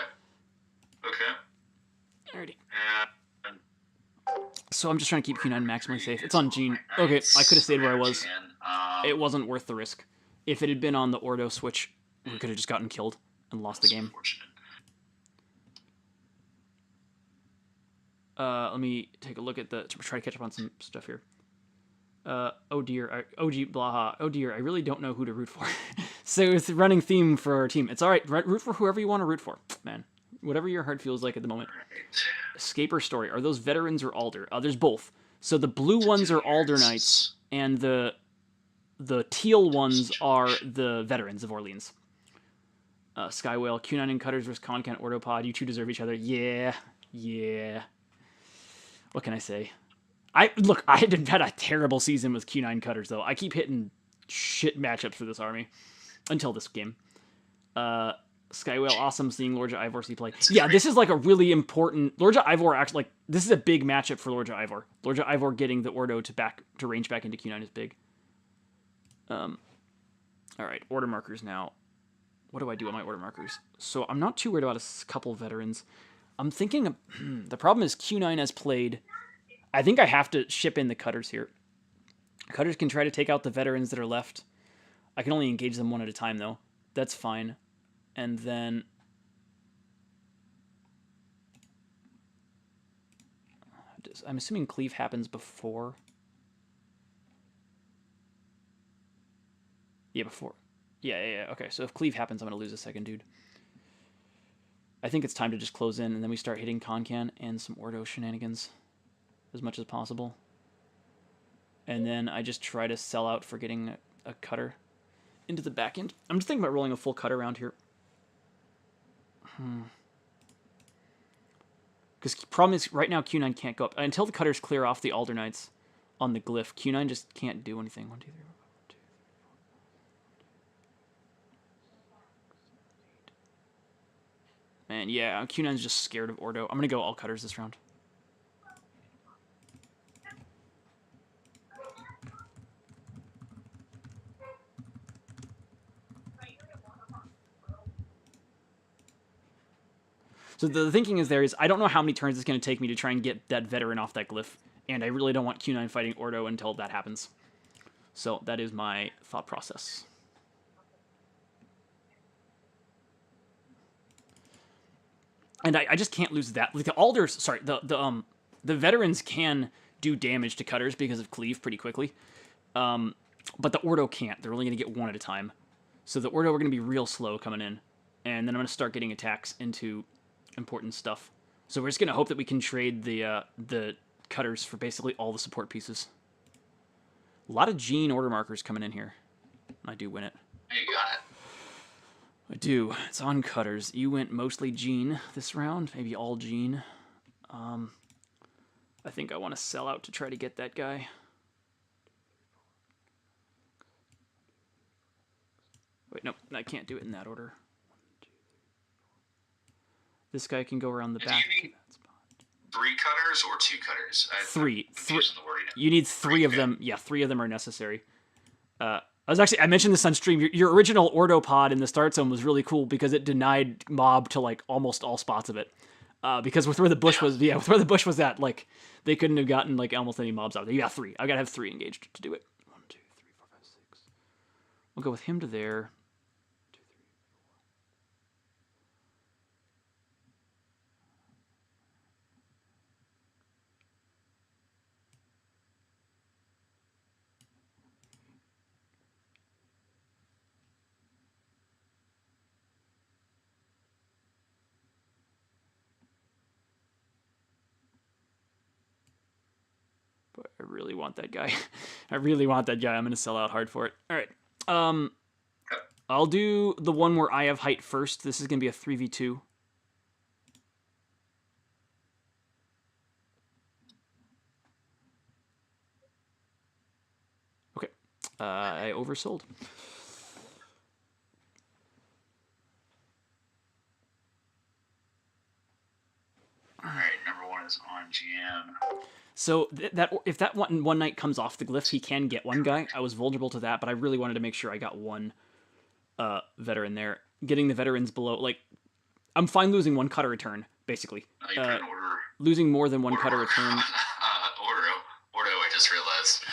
Alrighty. And So I'm just trying to keep Q9 maximally safe. It's on Gene. Okay, I could have stayed where I was. It wasn't worth the risk. If it had been on the Ordo switch, we could have just gotten killed and lost the game. Let me take a look at the... Try to catch up on some stuff here. Oh dear. OG Blaha. Oh dear, I really don't know who to root for. So it's the running theme for our team. It's alright, root for whoever you want to root for, man. Whatever your heart feels like at the moment. Escaper story. Are those veterans or Alder? There's both. So the blue ones are Alder Knights, and the teal ones are the veterans of Orleans. Skywhale, Q9 and Cutters versus Concan Ordopod. You two deserve each other. Yeah. What can I say? I had a terrible season with Q9 Cutters, though. I keep hitting shit matchups for this army. Until this game. Skywhale, awesome seeing Lordja Ivor see play. Yeah, this is like a really important... Lordja Ivor actually, like, this is a big matchup for Lordja Ivor. Lordja Ivor getting the Ordo to range back into Q9 is big. Alright, order markers now. What do I do on my order markers? So I'm not too worried about a couple veterans. I'm thinking... Of, the problem is Q9 has played... I think I have to ship in the cutters here. Cutters can try to take out the veterans that are left. I can only engage them one at a time, though. That's fine. And then... I'm assuming cleave happens before. Yeah, before. Yeah. Okay, so if cleave happens, I'm going to lose a second dude. I think it's time to just close in, and then we start hitting Concan and some Ordo shenanigans as much as possible. And then I just try to sell out for getting a cutter into the back end. I'm just thinking about rolling a full cutter around here. Because the problem is, right now, Q9 can't go up. Until the cutters clear off the Alder Knights on the glyph, Q9 just can't do anything. 1, 2, 3, 4, 5, 2, 3, 4. Man, yeah, Q9's just scared of Ordo. I'm going to go all cutters this round. So the thinking is I don't know how many turns it's going to take me to try and get that veteran off that glyph, and I really don't want Q9 fighting Ordo until that happens. So that is my thought process. And I just can't lose that. Like the Alders, sorry, the veterans can do damage to cutters because of cleave pretty quickly, but the Ordo can't. They're only going to get one at a time. So the Ordo are going to be real slow coming in, and then I'm going to start getting attacks into important stuff. So we're just going to hope that we can trade the cutters for basically all the support pieces. A lot of Gene order markers coming in here. I do win it. You got it. I do. It's on cutters. You went mostly Gene this round, maybe all Gene. I think I want to sell out to try to get that guy. Wait, nope, I can't do it in that order. This guy can go around the back. Do you need 3 cutters or 2 cutters? Three. You need 3 of them. Yeah, 3 of them are necessary. I mentioned this on stream. Your original Ordo pod in the start zone was really cool because it denied mob to like almost all spots of it. Because with where the bush was, with where the bush was at, like they couldn't have gotten like almost any mobs out there. You got 3. I gotta have 3 engaged to do it. 1, 2, 3, 4, 5, 6. We'll go with him to there. I really want that guy. I really want that guy. I'm going to sell out hard for it. All right. I'll do the one where I have height first. This is going to be a 3v2. Okay. I oversold. All right, number 1 is on GM. So if that one knight comes off the glyph, he can get one guy. I was vulnerable to that, but I really wanted to make sure I got one veteran there. Getting the veterans below, like, I'm fine losing 1 cutter a turn, basically. Losing more than 1 cutter a turn. Ordo, I just realized.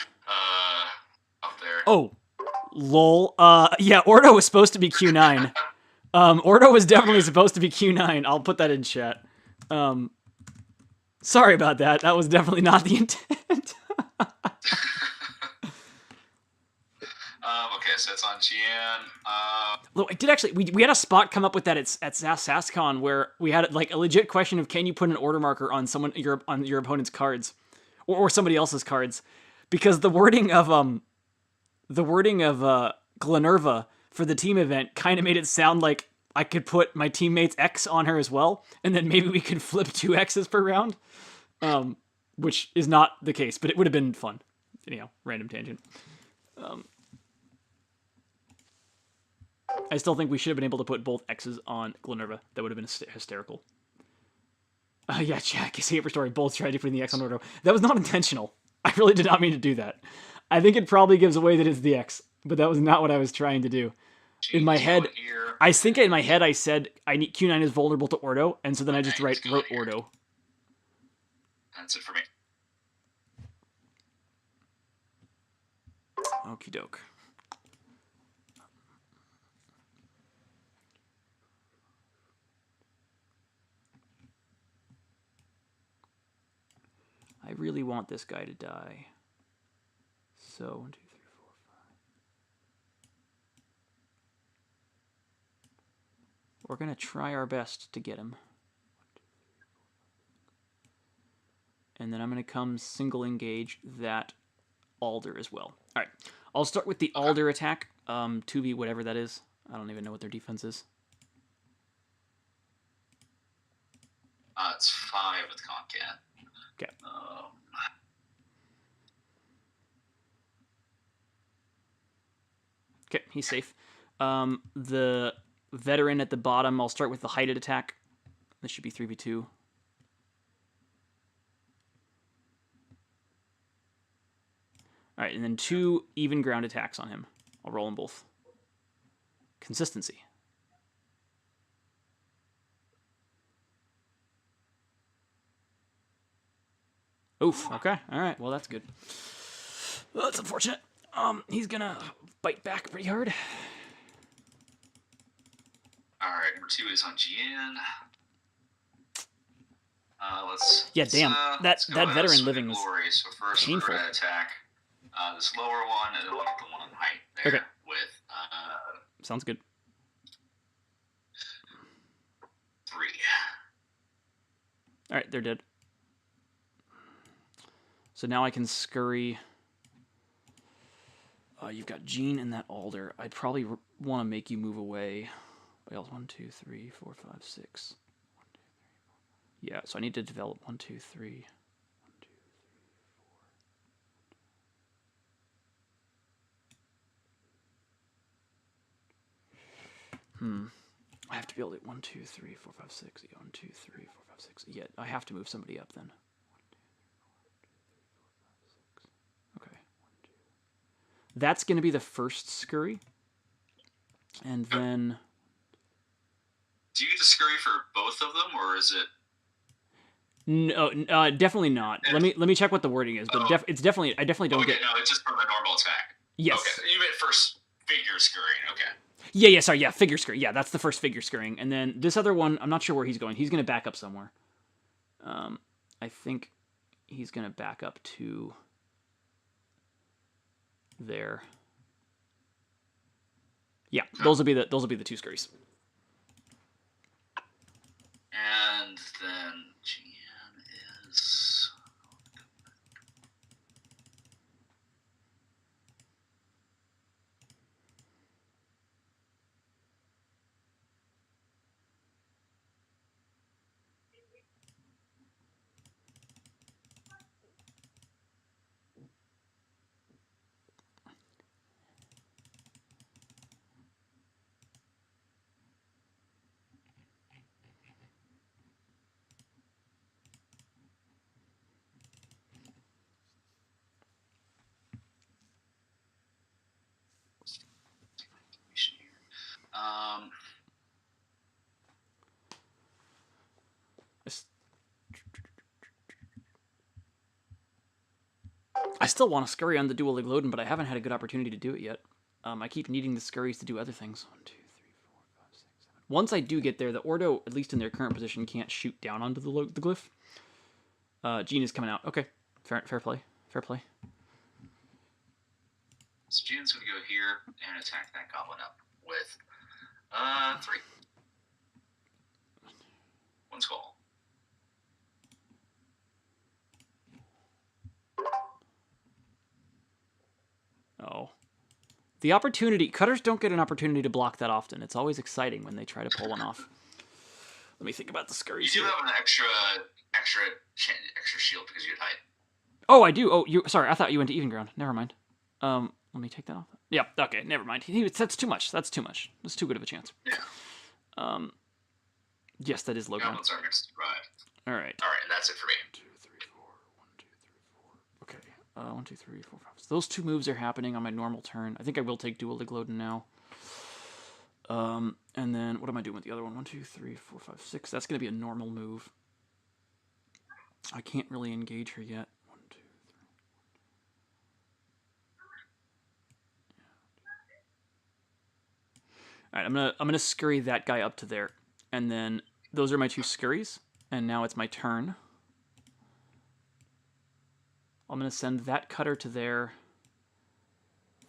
Up there. Oh, lol. Yeah, Ordo was supposed to be Q9. Ordo was definitely supposed to be Q9. I'll put that in chat. Sorry about that. That was definitely not the intent. Okay, so it's on GN. Look, I did actually. We had a spot come up with that at SaskCon where we had like a legit question of can you put an order marker on your opponent's cards, or somebody else's cards, because the wording of Glenerva for the team event kind of made it sound like I could put my teammate's X on her as well, and then maybe we could flip 2 X's per round, which is not the case, but it would have been fun. Anyhow, random tangent. I still think we should have been able to put both X's on Glenerva. That would have been hysterical. Yeah, Jack, Saber Story, both tried to put in the X on Ordo. That was not intentional. I really did not mean to do that. I think it probably gives away that it's the X, but that was not what I was trying to do. In my head, I think in my head I said Q9 is vulnerable to Ordo, and so then I just wrote Ordo. That's it for me. Okie doke. I really want this guy to die. So, 1, 2, 3, 4, 5. We're going to try our best to get him. And then I'm going to come single engage that Alder as well. All right. I'll start with the Alder attack. 2v whatever that is. I don't even know what their defense is. It's 5 with Concat. Okay. Okay, he's safe. The veteran at the bottom, I'll start with the heighted attack. This should be 3v2. All right, and then 2 even ground attacks on him. I'll roll them both. Consistency. Oof, okay. All right, well, that's good. Well, that's unfortunate. He's going to bite back pretty hard. All right, number 2 is on Jian. That veteran living is so first painful. We're going to attack this lower one, and then we'll get the one on height there. Okay. With sounds good. 3. All right, they're dead. So now I can scurry. You've got Jean and that Alder. I'd probably want to make you move away. What else? 1, 2, 3, 4, 5, 6. 1, 2, 3, 4. Yeah, so I need to develop 1, 2, 3. 1, 2, 3, 4. I have to be able to 1, 2, 3, 4, 5, 6. Yeah, 1, 2, 3, 4, 5, 6. Yeah, I have to move somebody up then. That's going to be the first scurry. And then... Do you get to scurry for both of them, or is it... No, definitely not. Let me check what the wording is, but it's definitely... I definitely don't get... No, it's just from a normal attack. Yes. Okay, you meant first figure scurrying, okay. Yeah, sorry, yeah, figure scurry. Yeah, that's the first figure scurrying. And then this other one, I'm not sure where he's going. He's going to back up somewhere. I think he's going to back up to... there. Yeah, those will be the 2 scurries. And then Gian is I still want to scurry on the dual Igloden, but I haven't had a good opportunity to do it yet. I keep needing the scurries to do other things. 1, 2, 3, 4, 5, 6, 7. Once I do get there, the Ordo, at least in their current position, can't shoot down onto the glyph. Jean is coming out. Okay, fair play. Fair play. So Jean's going to go here and attack that goblin up with 3. 1 skull. Oh. The opportunity... Cutters don't get an opportunity to block that often. It's always exciting when they try to pull one off. Let me think about the scurries. You do have an extra shield because you had height. Oh, I do. Oh, sorry. I thought you went to even ground. Never mind. Let me take that off. Yep. Okay. Never mind. That's too much. That's too much. That's too good of a chance. Yeah. Yes, that is low ground. Goblins are next to drive. All right. All right, and that's it for me. 2, 3, 4. 1, 2, 3, 4. Okay. 1, 2, 3, 4, 5. So those two moves are happening on my normal turn. I think I will take Dual Igloden now. And then what am I doing with the other one? 1, 2, 3, 4, 5, 6. That's going to be a normal move. I can't really engage her yet. 1, 2, 3. All right, I'm gonna scurry that guy up to there, and then those are my 2 scurries, and now it's my turn. I'm gonna send that cutter to there,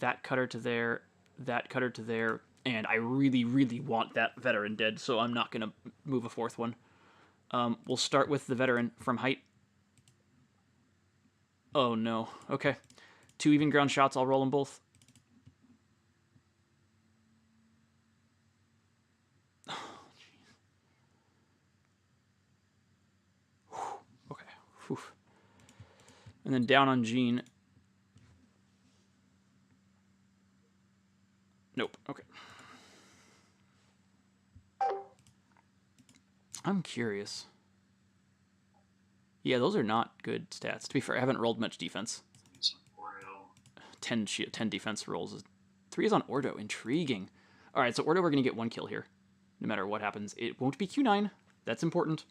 that cutter to there, that cutter to there, and I really, really want that veteran dead, so I'm not gonna move a 4th one. We'll start with the veteran from height. Oh no. Okay. 2 even ground shots. I'll roll them both. Okay. Whew. And then down on Jean. Nope. Okay. I'm curious. Yeah, those are not good stats. To be fair, I haven't rolled much defense. 10 defense rolls. 3 is on Ordo. Intriguing. All right, so Ordo, we're going to get 1 kill here. No matter what happens. It won't be Q9. That's important.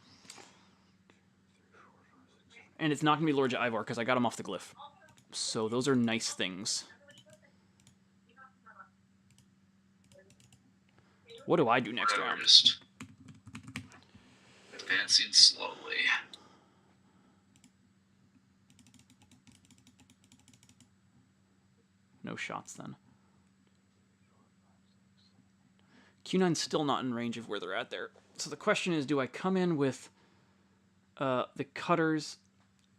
And it's not going to be Lordja Ivor because I got him off the glyph. So those are nice things. What do I do next round? Just advancing slowly. No shots then. Q9's still not in range of where they're at there. So the question is, do I come in with the cutters,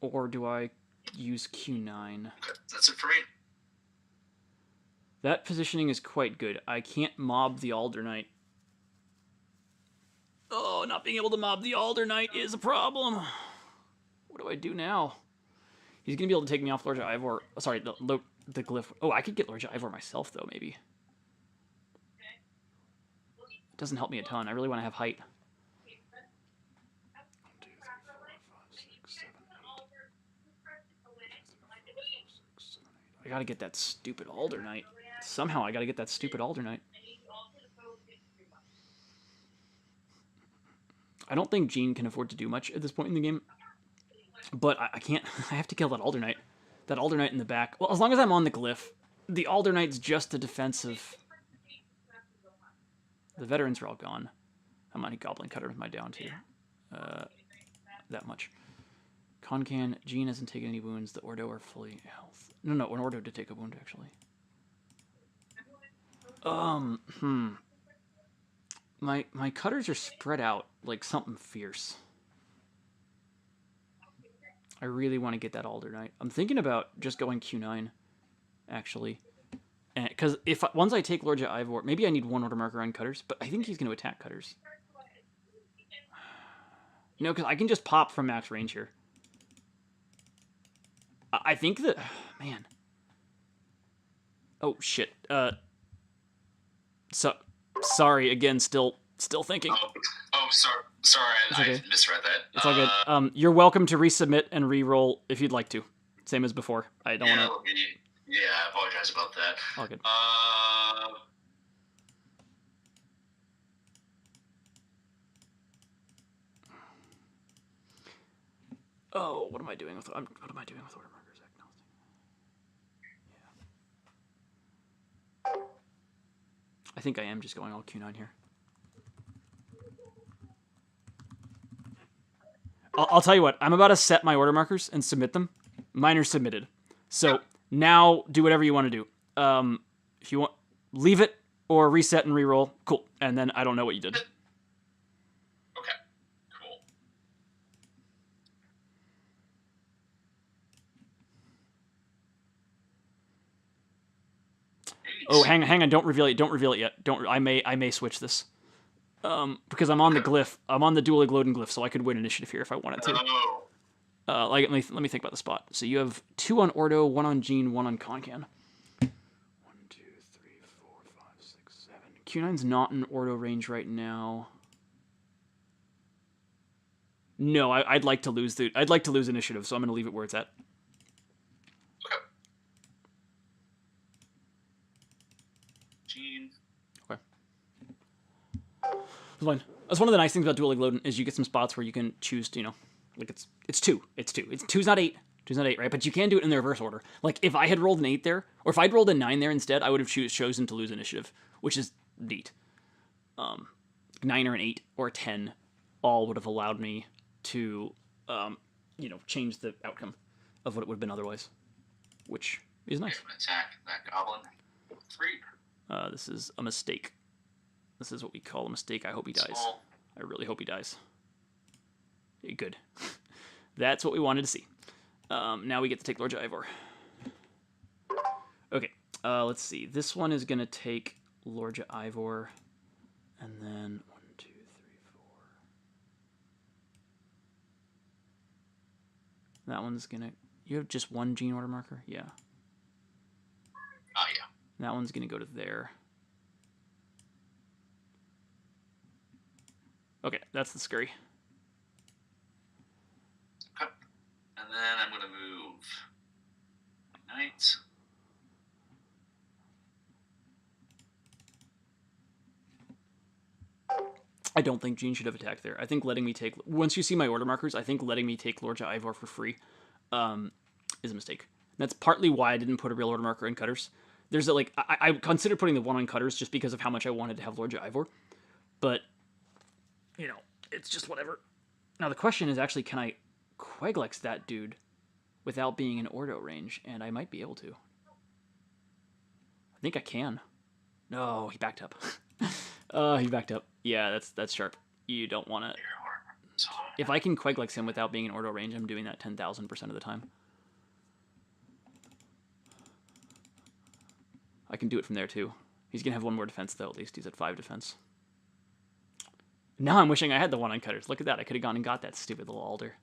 or do I use Q9? Okay, that's it for me. That positioning is quite good. I can't mob the Alder Knight. Oh, not being able to mob the Alder Knight is a problem. What do I do now? He's going to be able to take me off Lordja Ivor. Sorry, the glyph. Oh, I could get Lordja Ivor myself, though, maybe. It doesn't help me a ton. I really want to have height. 1, 2, 3, 4, 5, 6, 7, 8. I gotta get that stupid Alder Knight. Somehow I gotta get that stupid Alder Knight. I don't think Jean can afford to do much at this point in the game. But I can't. I have to kill that Alder Knight. That Alder Knight in the back. Well, as long as I'm on the glyph, the Alder Knight's just a defensive. The veterans are all gone. How many Goblin Cutter with my down tier? That much. Concan, Jean hasn't taken any wounds. The Ordo are fully health. No, an Ordo did take a wound, actually. My cutters are spread out like something fierce. I really want to get that Alder Knight. I'm thinking about just going Q9, actually. Because once I take Lordja Ivor, maybe I need 1 order marker on cutters, but I think he's going to attack cutters. No, because I can just pop from max range here. I think that... Man. Oh, shit. Sorry, again, still thinking. Sorry, I misread that. It's all good. You're welcome to resubmit and re-roll if you'd like to. Same as before. I don't want to... Yeah, I apologize about that. All good. Oh, what am I doing with order markers? Yeah. I think I am just going all Q9 here. I'll tell you what. I'm about to set my order markers and submit them. Mine are submitted. So now do whatever you want to do. If you want, leave it or reset and reroll. Cool. And then I don't know what you did. Okay. Cool. Oh, hang on. Don't reveal it. Don't reveal it yet. I may switch this. Because I'm on the glyph. I'm on the dual Igloden glyph, so I could win initiative here if I wanted to. Let me think about the spot. So you have 2 on Ordo, 1 on Jean, 1 on Concan. Q9's not in Ordo range right now. No, I'd like to lose initiative, so I'm going to leave it where it's at. Okay. Gene. Okay. That's fine. That's one of the nice things about dual Loading is you get some spots where you can choose to, like it's two. It's 2's not 8. 2's not 8, right? But you can do it in the reverse order. Like if I had rolled an 8 there, or if I'd rolled a 9 there instead, I would have chosen to lose initiative, which is neat. 9 or an 8 or a 10 all would have allowed me to, change the outcome of what it would have been otherwise, which is nice. Attack that goblin. 3. This is a mistake. This is what we call a mistake. I hope he dies. I really hope he dies. Good. That's what we wanted to see. Now we get to take Lord Ivor. Okay, let's see. This one is going to take Lord Ivor, and then 1, 2, 3, 4. That one's going to... You have just one gene order marker? Yeah. Oh, yeah. That one's going to go to there. Okay, that's the scurry. Okay. And then I'm going to move Knight. I don't think Jean should have attacked there. I think letting me take... Once you see my order markers, I think letting me take Lord Ivor for free is a mistake. And that's partly why I didn't put a real order marker in Cutters. There's I considered putting the one on Cutters just because of how much I wanted to have Lord Ivor. But, it's just whatever. Now the question is actually, can I Queglex that dude without being in Ordo range? And I might be able to. I think I can. No, he backed up. He backed up. Yeah, that's sharp. You don't want to... If I can Queglex him without being in Ordo range, I'm doing that 10,000% of the time. I can do it from there, too. He's going to have one more defense, though, at least. He's at 5 defense. Now I'm wishing I had the one on Cutters. Look at that. I could have gone and got that stupid little alder.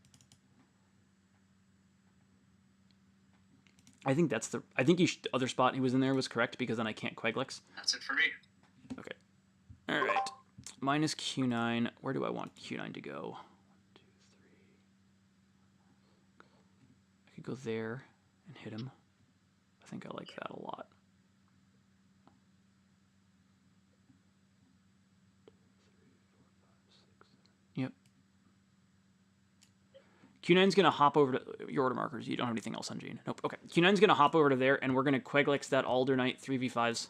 I think that's the... I think the other spot he was in there was correct, because then I can't Queglex. That's it for me. Okay. All right. Minus Q9. Where do I want Q9 to go? 1, 2, 3. I could go there and hit him. I think I like that a lot. Yep. Q9's going to hop over to your order markers. You don't have anything else on Gene. Nope. Okay. Q9's going to hop over to there, and we're going to Queglex that Alder Knight 3v5s.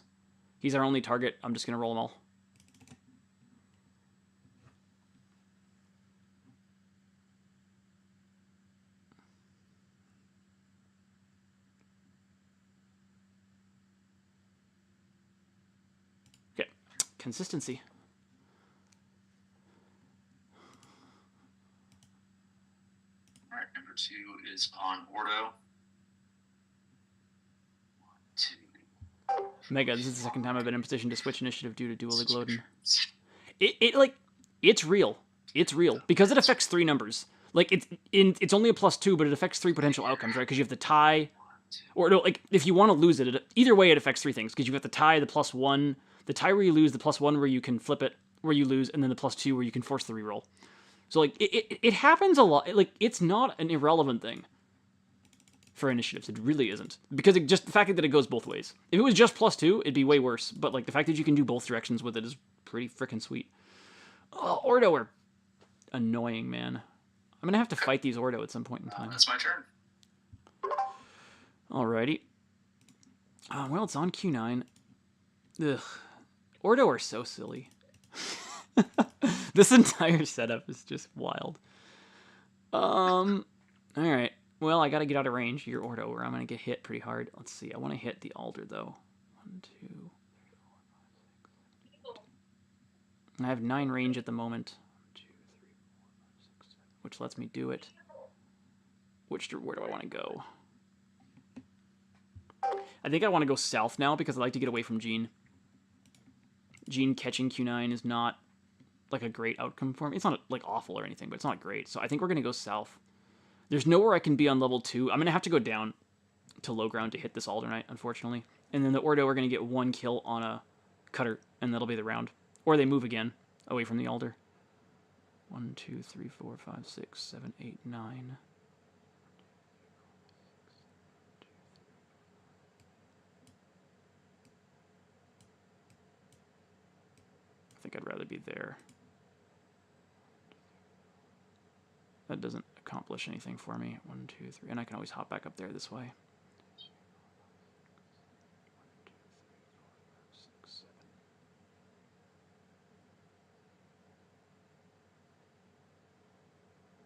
He's our only target. I'm just going to roll them all. Okay. Consistency. All right, number 2 is on Ordo. 1, 2. Mega, this is the second time I've been in position to switch initiative due to dual Loading. It's real. It's real. Because it affects 3 numbers. Like, it's only a +2, but it affects 3 potential outcomes, right? Because you have the tie, or no, like, if you want to lose it, either way it affects 3 things. Because you've got the tie, the +1, the tie where you lose, the +1 where you can flip it, where you lose, and then the +2 where you can force the reroll. So, like, it happens a lot. Like, it's not an irrelevant thing for initiatives. It really isn't. Because just the fact that it goes both ways. If it was just +2, it'd be way worse. But, like, the fact that you can do both directions with it is pretty freaking sweet. Oh, Ordo are annoying, man. I'm going to have to fight these Ordo at some point in time. That's my turn. Alrighty. Well, it's on Q9. Ugh. Ordo are so silly. This entire setup is just wild. Alright. Well, I gotta get out of range. Your Ordo, where I'm gonna get hit pretty hard. Let's see. I want to hit the Alder, though. 1, 2, 3, 4, 5, 6. I have 9 range at the moment. 1, 2, 3, 4, 5, 6, 7. Which lets me do it. Where do I want to go? I think I want to go south now because I like to get away from Gene. Gene catching Q9 is not like a great outcome for me. It's not like awful or anything, but it's not great. So I think we're going to go south. There's nowhere I can be on level 2. I'm going to have to go down to low ground to hit this Alder Knight, unfortunately. And then the Ordo are going to get 1 kill on a Cutter, and that'll be the round. Or they move again, away from the altar. 1, 2, 3, 4, 5, 6, 7, 8, 9. I think I'd rather be there. That doesn't accomplish anything for me. 1, 2, 3, and I can always hop back up there this way.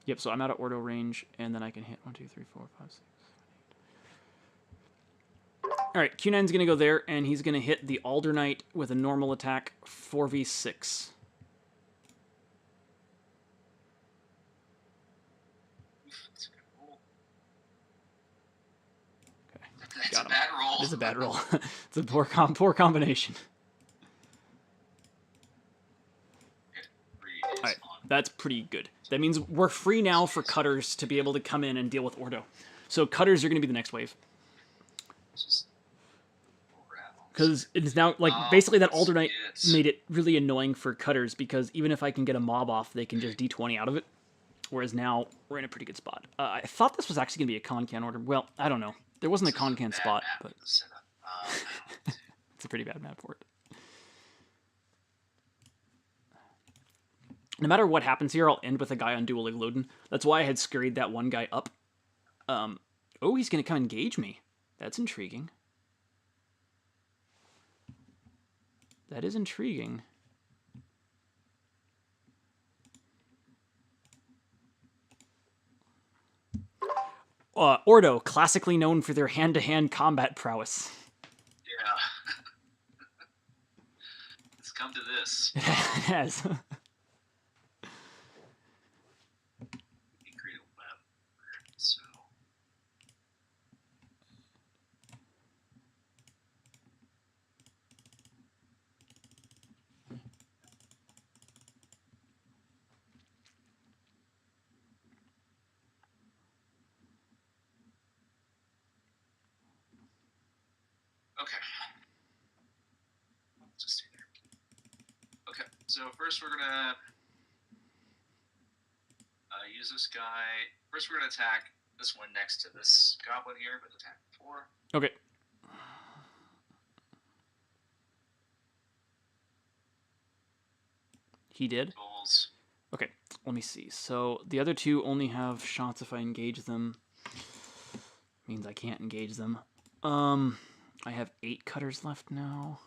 Yep, so I'm out of ordo range, and then I can hit 1, 2, 3, 4, 5, 6, 7, 8. All right, Q9's going to go there, and he's going to hit the Alder Knight with a normal attack, 4v6. Okay, That's got him. a bad roll. It is a bad roll. It's a poor combination. All right, that's pretty good. That means we're free now for cutters to be able to come in and deal with ordo. So cutters are going to be the next wave. Because it is now, like, basically that Alder Knight made it really annoying for cutters, because even if I can get a mob off, they can just D20 out of it. Whereas now, we're in a pretty good spot. I thought this was actually going to be a Concan order. Well, I don't know. There wasn't a Concan spot, but it's a pretty bad map for it. No matter what happens here, I'll end with a guy on dual Igloden. That's why I had scurried that one guy up. Oh, he's going to come engage me. That's intriguing. That is intriguing. Ordo, classically known for their hand-to-hand combat prowess. Yeah. It's come to this. It has. So. Okay. Just stay there. Okay, so first we're gonna use this guy. First we're gonna attack this one next to this goblin here with attack 4. Okay. He did? Rolls. Okay, let me see. So the other two only have shots if I engage them. Means I can't engage them. I have 8 cutters left now.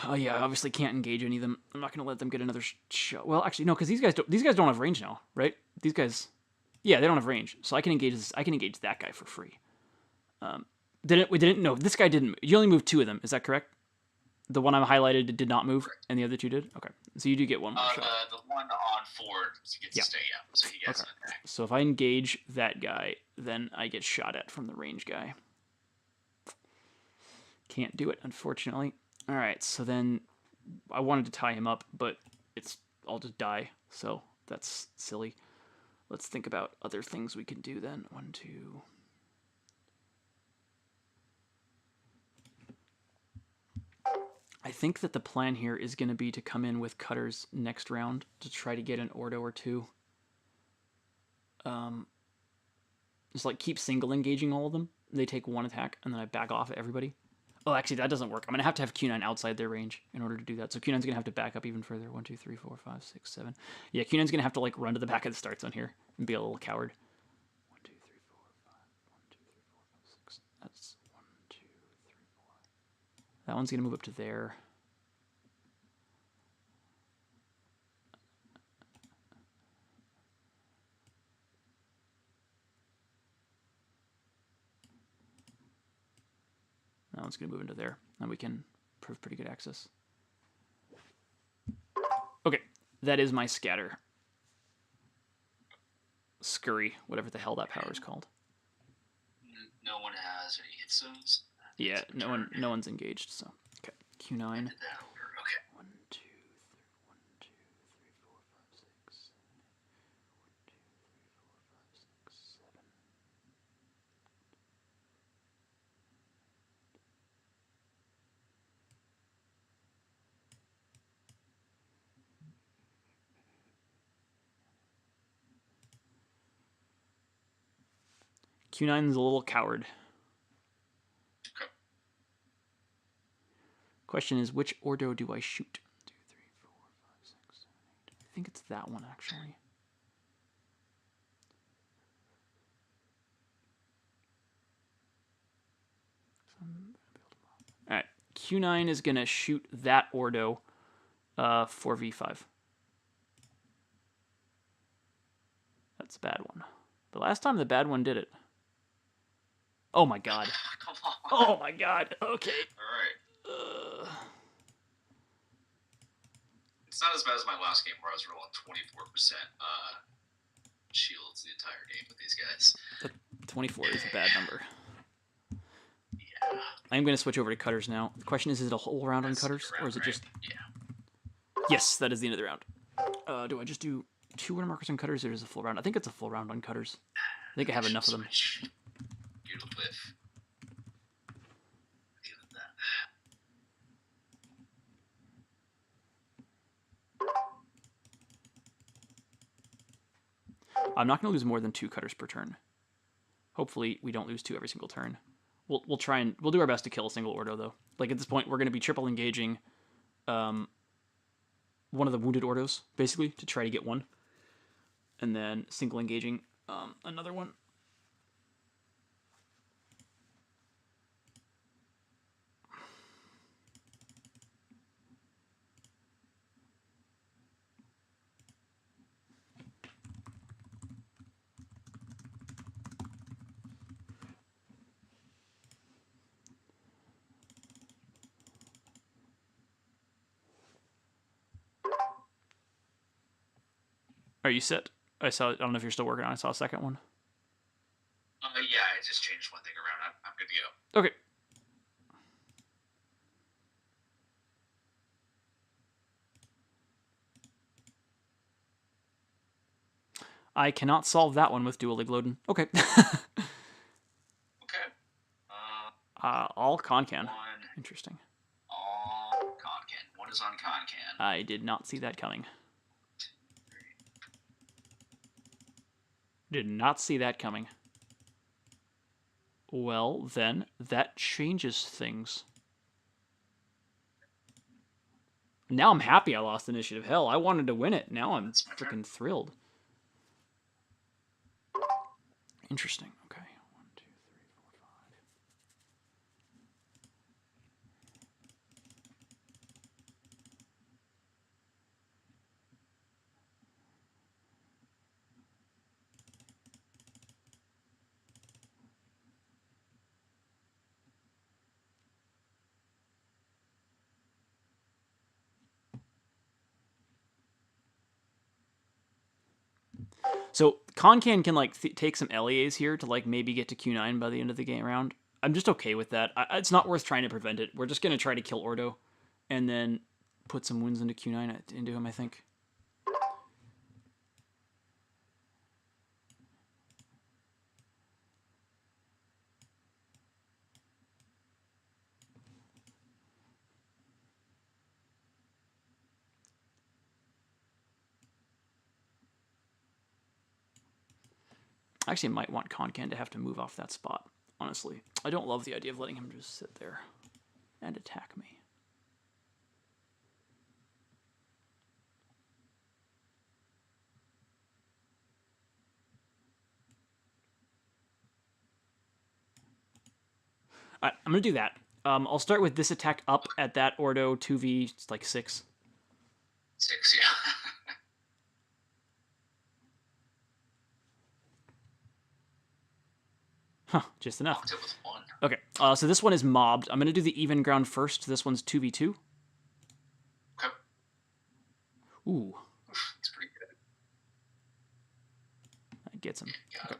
Oh yeah, I obviously can't engage any of them. I'm not gonna let them get another shot. Well, actually, no, because these guys don't have range now, right? These guys, yeah, they don't have range, so I can engage this. I can engage that guy for free. No, this guy didn't. You only moved 2 of them. Is that correct? The one I highlighted did not move, and the other 2 did. Okay, so you do get one more shot. The one on 4 gets to stay. Yeah, so he gets an attack. So if I engage that guy, then I get shot at from the range guy. Can't do it, unfortunately. All right, so then I wanted to tie him up, but I'll just die, so that's silly. Let's think about other things we can do then. 1, 2. I think that the plan here is going to be to come in with cutters next round to try to get an ordo or 2. Just like keep single engaging all of them. They take 1 attack, and then I back off at everybody. Oh, actually, that doesn't work. I'm going to have Q9 outside their range in order to do that. So Q9's going to have to back up even further. 1, 2, 3, 4, 5, 6, 7. Yeah, Q9's going to have to like run to the back of the start zone here and be a little coward. 1, 2, 3, 4, 5. 1, 2, 3, 4, 5, 6. That's 1, 2, 3, 4. That one's going to move up to there. That one's going to move into there. And we can prove pretty good access. Okay, that is my scatter. Scurry, whatever the hell that power is called. No one has any hit zones. Yeah, no one's engaged, so. Okay, Q9. 1, 2, 3, 1, 2, 3, 4, 5, 6. 1, 2, 3, 4, 5, 6, 7. Q9's a little coward. Okay. Question is, which Ordo do I shoot? 2, 3, 4, 5, 6, 7, 8. I think it's that one, actually. Alright, Q9 is going to shoot that Ordo for V5. That's a bad one. The last time the bad one did it. Oh my god. Come on. Oh my god. Okay. Alright. It's not as bad as my last game where I was rolling 24% shields the entire game with these guys. 24 is a bad number. Yeah. I'm going to switch over to cutters now. The question is it a whole round on cutters? Or is it just... Yeah. Yes, that is the end of the round. Do I just do 2 winter markers on cutters or is it a full round? I think it's a full round on cutters. I think I have enough of them. You're the whiff. I'm not going to lose more than 2 cutters per turn. Hopefully, we don't lose 2 every single turn. We'll try and we'll do our best to kill a single Ordo though. Like at this point, we're going to be triple engaging one of the wounded Ordos basically to try to get one, and then single engaging another one. Are you set? I don't know if you're still working on it. I saw a second one. Yeah, I just changed one thing around. I'm good to go. Okay. I cannot solve that one with dual Igloden. Okay. Okay. All Concan. One. Interesting. All Concan. What is on Concan? I did not see that coming. Did not see that coming. Well, then, that changes things. Now I'm happy I lost initiative. Hell, I wanted to win it. Now I'm freaking thrilled. Interesting. Okay. 1, 2, 3, 4, 5. So Concan can like take some LEAs here to like maybe get to Q9 by the end of the game round. I'm just okay with that. It's not worth trying to prevent it. We're just gonna try to kill Ordo, and then put some wounds into Q9 into him. I think. I actually might want Concan to have to move off that spot, honestly. I don't love the idea of letting him just sit there and attack me. Alright, I'm going to do that. I'll start with this attack up at that Ordo 2v, like 6. 6, yeah. Huh, just enough. It with 1. Okay, so this one is mobbed. I'm going to do the even ground first. This one's 2v2. Okay. Ooh. That's pretty good. That gets him. Got Okay. it.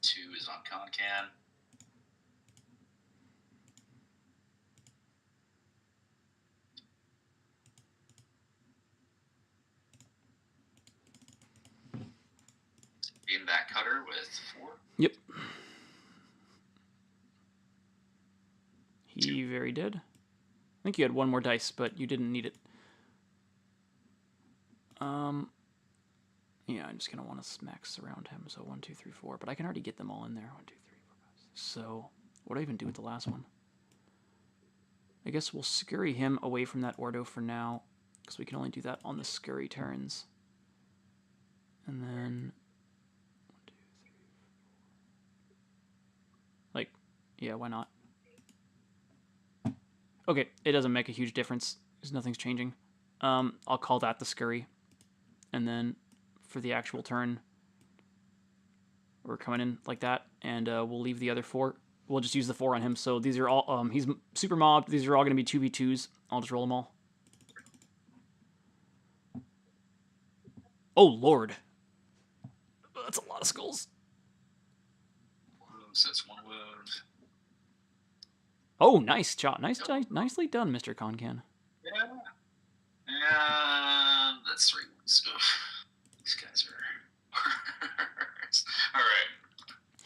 2 is on Concan. Being that cutter with 4. Yep. He very did. I think you had one more dice, but you didn't need it. Yeah, I'm just gonna want to max around him. So 1, 2, 3, 4. But I can already get them all in there. 1, 2, 3, 4, 5, 6. So what do I even do with the last one? I guess we'll scurry him away from that Ordo for now, because we can only do that on the scurry turns. And then 1, 2, 3, 4. Like, yeah, why not? Okay, it doesn't make a huge difference because nothing's changing. I'll call that the scurry, and then for the actual turn, we're coming in like that, and we'll leave the other 4. We'll just use the 4 on him. So these are all he's super mobbed. These are all going to be 2v2s. I'll just roll them all. Oh lord, that's a lot of skulls. That's 1 wound. Oh, nice job. Nicely done, Mr. Concan. Yeah. And that's 3 wounds. These guys are... Alright.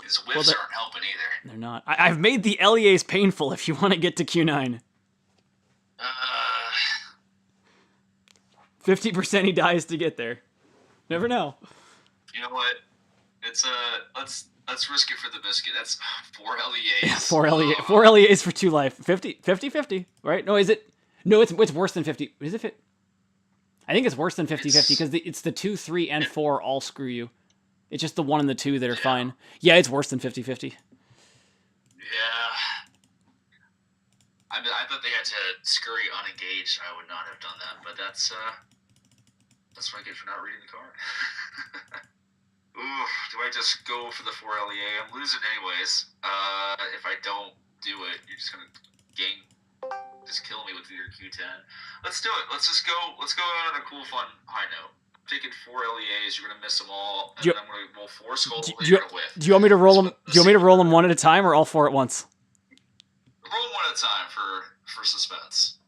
These whiffs aren't helping either. They're not. I've made the LEAs painful if you want to get to Q9. 50% he dies to get there. Never know. You know what? It's let's risk it for the biscuit. That's 4 LEAs. Yeah, 4 LEAs for 2 life. 50-50, right? No, is it? No, it's worse than 50. Is it? I think it's worse than 50-50 because it's the 2, 3, and 4 all screw you. It's just the 1 and the 2 that are fine. Yeah, it's worse than 50-50. Yeah. I thought they had to scurry unengaged. I would not have done that, but that's what I get for not reading the card. Ooh, do I just go for the 4 LEA? I'm losing anyways. If I don't do it, you're just gonna just kill me with your Q10. Let's do it. Let's go out on a cool, fun high note. I'm taking 4 LEAs. You're gonna miss them all, and then I'm gonna roll 4 skulls. You're gonna whiff. Do you want me to roll them? Do you want me to roll them 1 at a time or all 4 at once? Roll 1 at a time for suspense.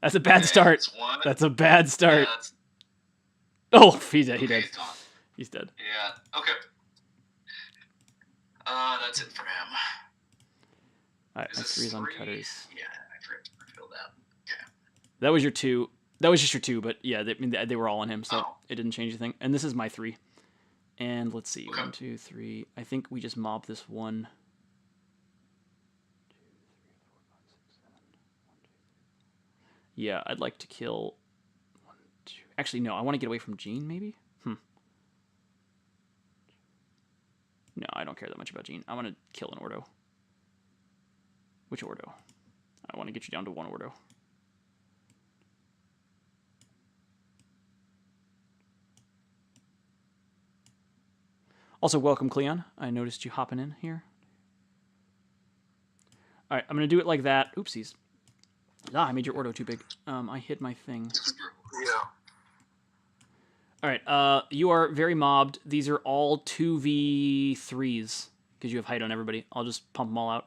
That's a bad start. That's a bad start. Yeah, oh, he's dead. He's dead. Yeah. Okay. That's it for him. Alright, my 3's on cutters. Yeah, I forgot to refill that. Okay. That was your 2. That was just your 2, but yeah, they were all on him, so it didn't change anything. And this is my 3. And let's see, 1, 2, 3. I think we just mob this 1. 2, 3, 4, 5, 6, 7. 1, 2, 3. Yeah, I'd like to kill 1, 2. Actually, no, I want to get away from Jean, maybe? No, I don't care that much about Jean. I want to kill an Ordo. Which Ordo? I want to get you down to 1 Ordo. Also, welcome, Cleon. I noticed you hopping in here. Alright, I'm going to do it like that. Oopsies. I made your Ordo too big. I hid my thing. Yeah. Alright, you are very mobbed. These are all 2v3s, because you have height on everybody. I'll just pump them all out.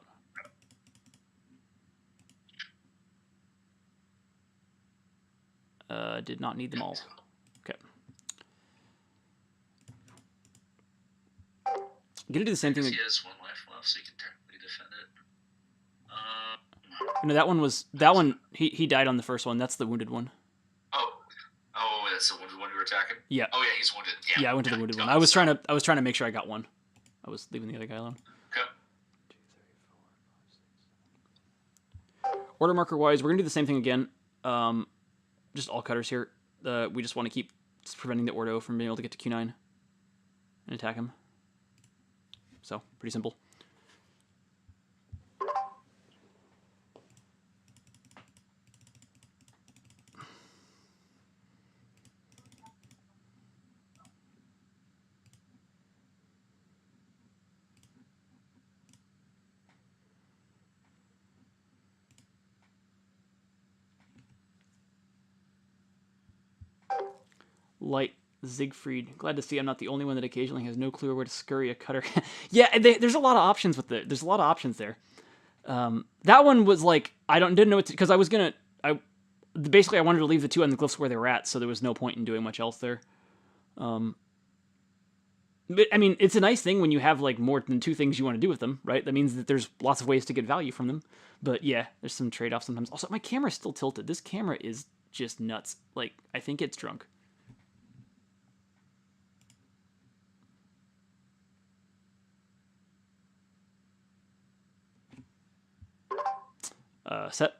Did not need them all. Okay. Gonna do the same thing. He has 1 life left, so you can technically defend it. No, that one. He died on the first one. That's the wounded one. Oh, that's the wounded one you were attacking. Yeah. Oh yeah, he's wounded. Yeah, I went to the wounded one. I was trying to make sure I got 1. I was leaving the other guy alone. Okay. 2, 3, 4, 5, 6, 7. Order marker wise, we're gonna do the same thing again. Just all cutters here. We just want to keep preventing the Ordo from being able to get to Q9 and attack him. So, pretty simple. Light Siegfried. Glad to see I'm not the only one that occasionally has no clue where to scurry a cutter. Yeah, there's a lot of options with it. There's a lot of options there. That one was like, didn't know what to, because I wanted to leave the 2 on the glyphs where they were at, so there was no point in doing much else there. But I mean, it's a nice thing when you have like more than 2 things you want to do with them, right? That means that there's lots of ways to get value from them. But yeah, there's some trade-offs sometimes. Also, my camera's still tilted. This camera is just nuts. Like, I think it's drunk. Set.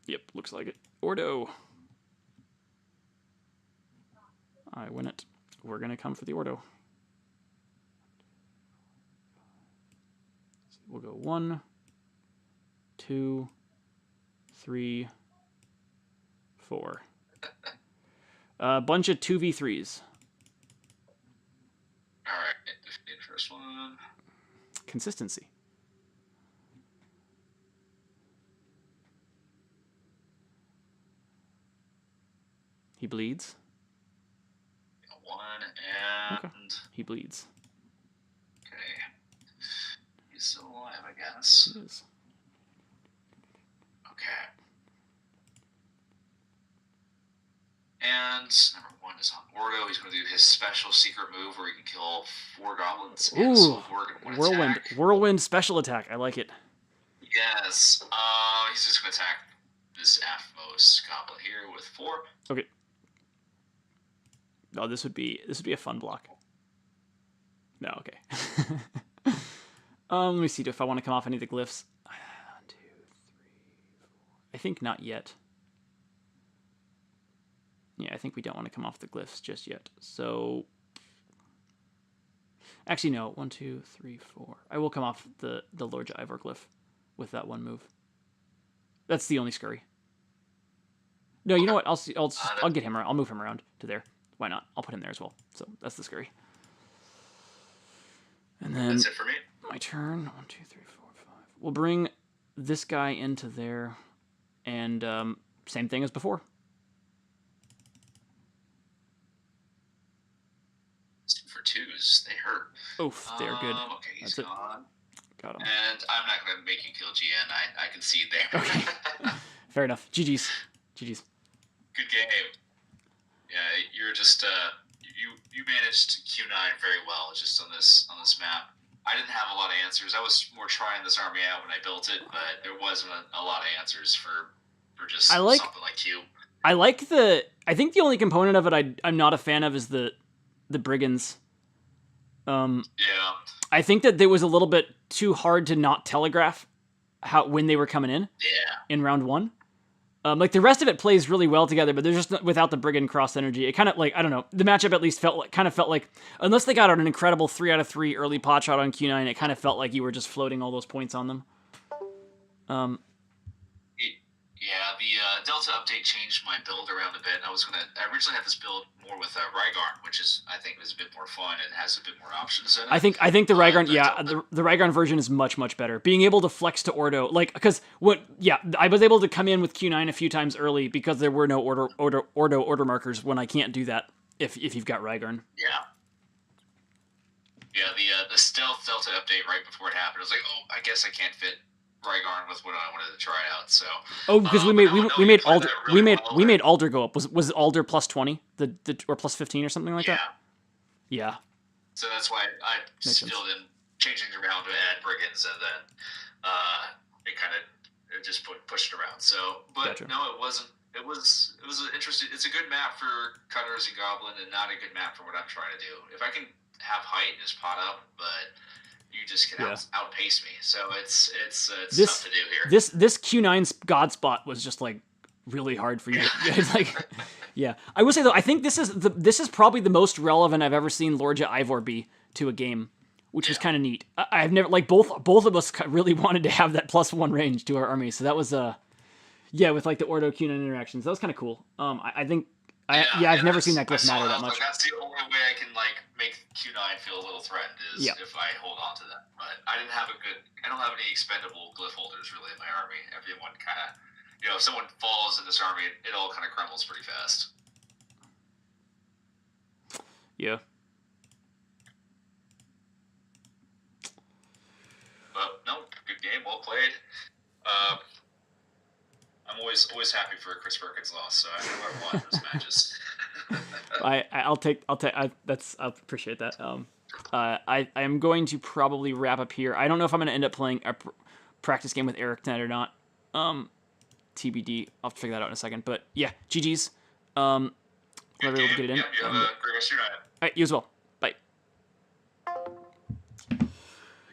Yep, looks like it. Ordo. I win it. We're going to come for the Ordo. We'll go 1, 2, 3, 4. A bunch of 2v3s. All right, first one. Consistency. He bleeds. 1 and... Okay. He bleeds. Okay. He's still alive, I guess. He is. Okay. And number 1 is on Ordo. He's going to do his special secret move where he can kill 4 goblins. Ooh, whirlwind. Whirlwind special attack. I like it. Yes. He's just going to attack this Aphmos goblin here with 4. Okay. Oh, this would be a fun block. No, okay. Let me see if I want to come off any of the glyphs. 1, 2, 3, 4. I think not yet. Yeah, I think we don't want to come off the glyphs just yet. So, actually, no. 1, 2, 3, 4. I will come off the Lord Ivor glyph with that one move. That's the only scurry. No, you know what? I'll get him around. I'll move him around to there. Why not? I'll put him there as well. So that's the scurry. And then that's it for me. My turn. 1, 2, 3, 4, 5. We'll bring this guy into there, and same thing as before. For 2s, they hurt. Oof, they're good. Okay, he's gone. Got him. And I'm not going to make you kill GN. I can see there. Okay. Fair enough. GG's. GG's. Good game. Yeah, you're just you managed Q9 very well just on this map. I didn't have a lot of answers. I was more trying this army out when I built it, but there wasn't a lot of answers for just something like Q. I think the only component of it I'm not a fan of is the brigands. Yeah. I think that it was a little bit too hard to not telegraph when they were coming in. Yeah. In round 1. Like the rest of it plays really well together, but there's just without the brigand cross energy. It kind of like, I don't know, the matchup at least felt like unless they got out an incredible 3 out of 3 early pot shot on Q9, it kind of felt like you were just floating all those points on them. Yeah, the Delta update changed my build around a bit. I originally had this build more with Rygarn, which I think is a bit more fun and has a bit more options in it. I think the Rygarn, the Rygarn version is much better. Being able to flex to Ordo, I was able to come in with Q9 a few times early because there were no order markers when I can't do that if you've got Rygarn. Yeah. Yeah, the stealth Delta update right before it happened, I was like, oh, I guess I can't fit Rygarn with what I wanted to try out. So because we made Alder go up. Was Alder plus 20 or plus 15 or something like that? Yeah. So that's why I still didn't changing it around to add brigands, and then it just pushed it around. So, but gotcha. No, it wasn't. It was an interesting. It's a good map for Cutters and Goblin, and not a good map for what I'm trying to do. If I can have height and just pot up, but you just can outpace me. So it's tough to do here. This Q9's God Spot was just like really hard for you. Yeah. I will say though, I think this is probably the most relevant I've ever seen Lordja Ivor be to a game, which was kind of neat. I've never both of us really wanted to have that +1 range to our army. So that was with like the Ordo Q9 interactions. That was kind of cool. I've never seen that glyph matter that much. That's the only way I can make Q9 feel a little threatened is if I hold on to that. But I don't have any expendable glyph holders really in my army. Everyone kind of, if someone falls in this army, it all kind of crumbles pretty fast. Yeah. But no, good game, well played. I'm always happy for a Chris Perkins loss, so I know I won those matches. I'll appreciate that. I am going to probably wrap up here. I don't know if I'm going to end up playing a practice game with Eric tonight or not. TBD. I'll have to figure that out in a second. But yeah, GG's. Glad we were able to get it in. Yep, you have a great rest of your night. All right, you as well. Bye.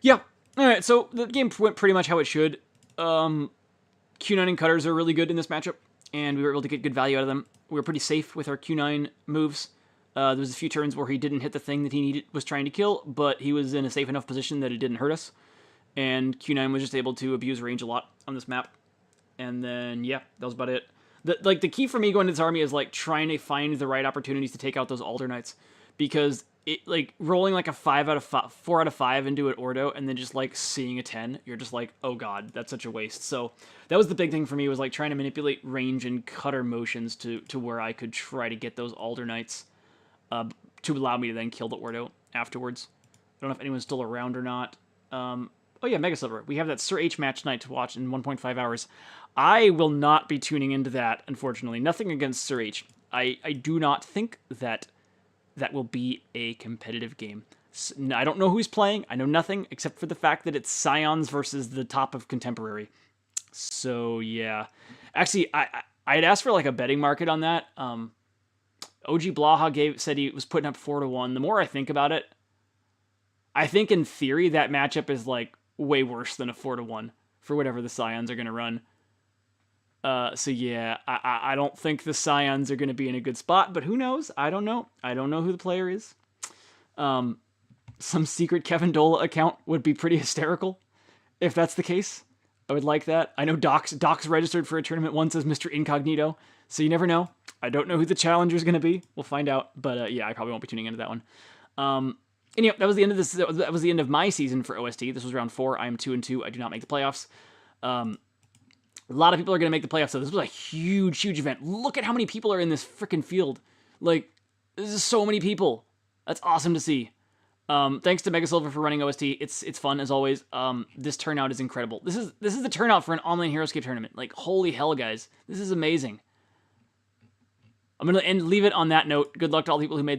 Yeah. All right, so the game went pretty much how it should. Q9 and cutters are really good in this matchup, and we were able to get good value out of them. We were pretty safe with our Q9 moves. There was a few turns where he didn't hit the thing that he was trying to kill, but he was in a safe enough position that it didn't hurt us. And Q9 was just able to abuse range a lot on this map. And then, yeah, that was about it. The key for me going to this army is, like, trying to find the right opportunities to take out those Alder Knights. Because, rolling, like, a 4 out of 5 into an Ordo, and then just, like, seeing a 10, you're just like, oh god, that's such a waste. So, that was the big thing for me, was, like, trying to manipulate range and cutter motions to where I could try to get those Alder Knights to allow me to then kill the Ordo afterwards. I don't know if anyone's still around or not. Oh yeah, Mega Silver. We have that Sir H match tonight to watch in 1.5 hours. I will not be tuning into that, unfortunately. Nothing against Sir H. I do not think that will be a competitive game. I don't know who's playing. I know nothing except for the fact that it's Scions versus the top of Contemporary. So yeah. Actually, I had asked for like a betting market on that. OG Blaha said he was putting up 4-1. The more I think about it, I think in theory that matchup is like way worse than a 4-1 for whatever the Scions are going to run. So yeah, I don't think the Scions are going to be in a good spot, but who knows? I don't know. I don't know who the player is. Some secret Kevin Dola account would be pretty hysterical if that's the case. I would like that. I know Doc's registered for a tournament once as Mr. Incognito, so you never know. I don't know who the challenger is going to be. We'll find out. But yeah, I probably won't be tuning into that one. And yeah, that was the end of this. That was the end of my season for OST. This was round 4. I am 2-2. I do not make the playoffs. A lot of people are going to make the playoffs, so this was a huge, huge event. Look at how many people are in this freaking field. Like, this is so many people. That's awesome to see. Thanks to Mega Silver for running OST. It's fun as always. This turnout is incredible. This is the turnout for an online Heroscape tournament. Like, holy hell, guys. This is amazing. I'm going to leave it on that note. Good luck to all the people who made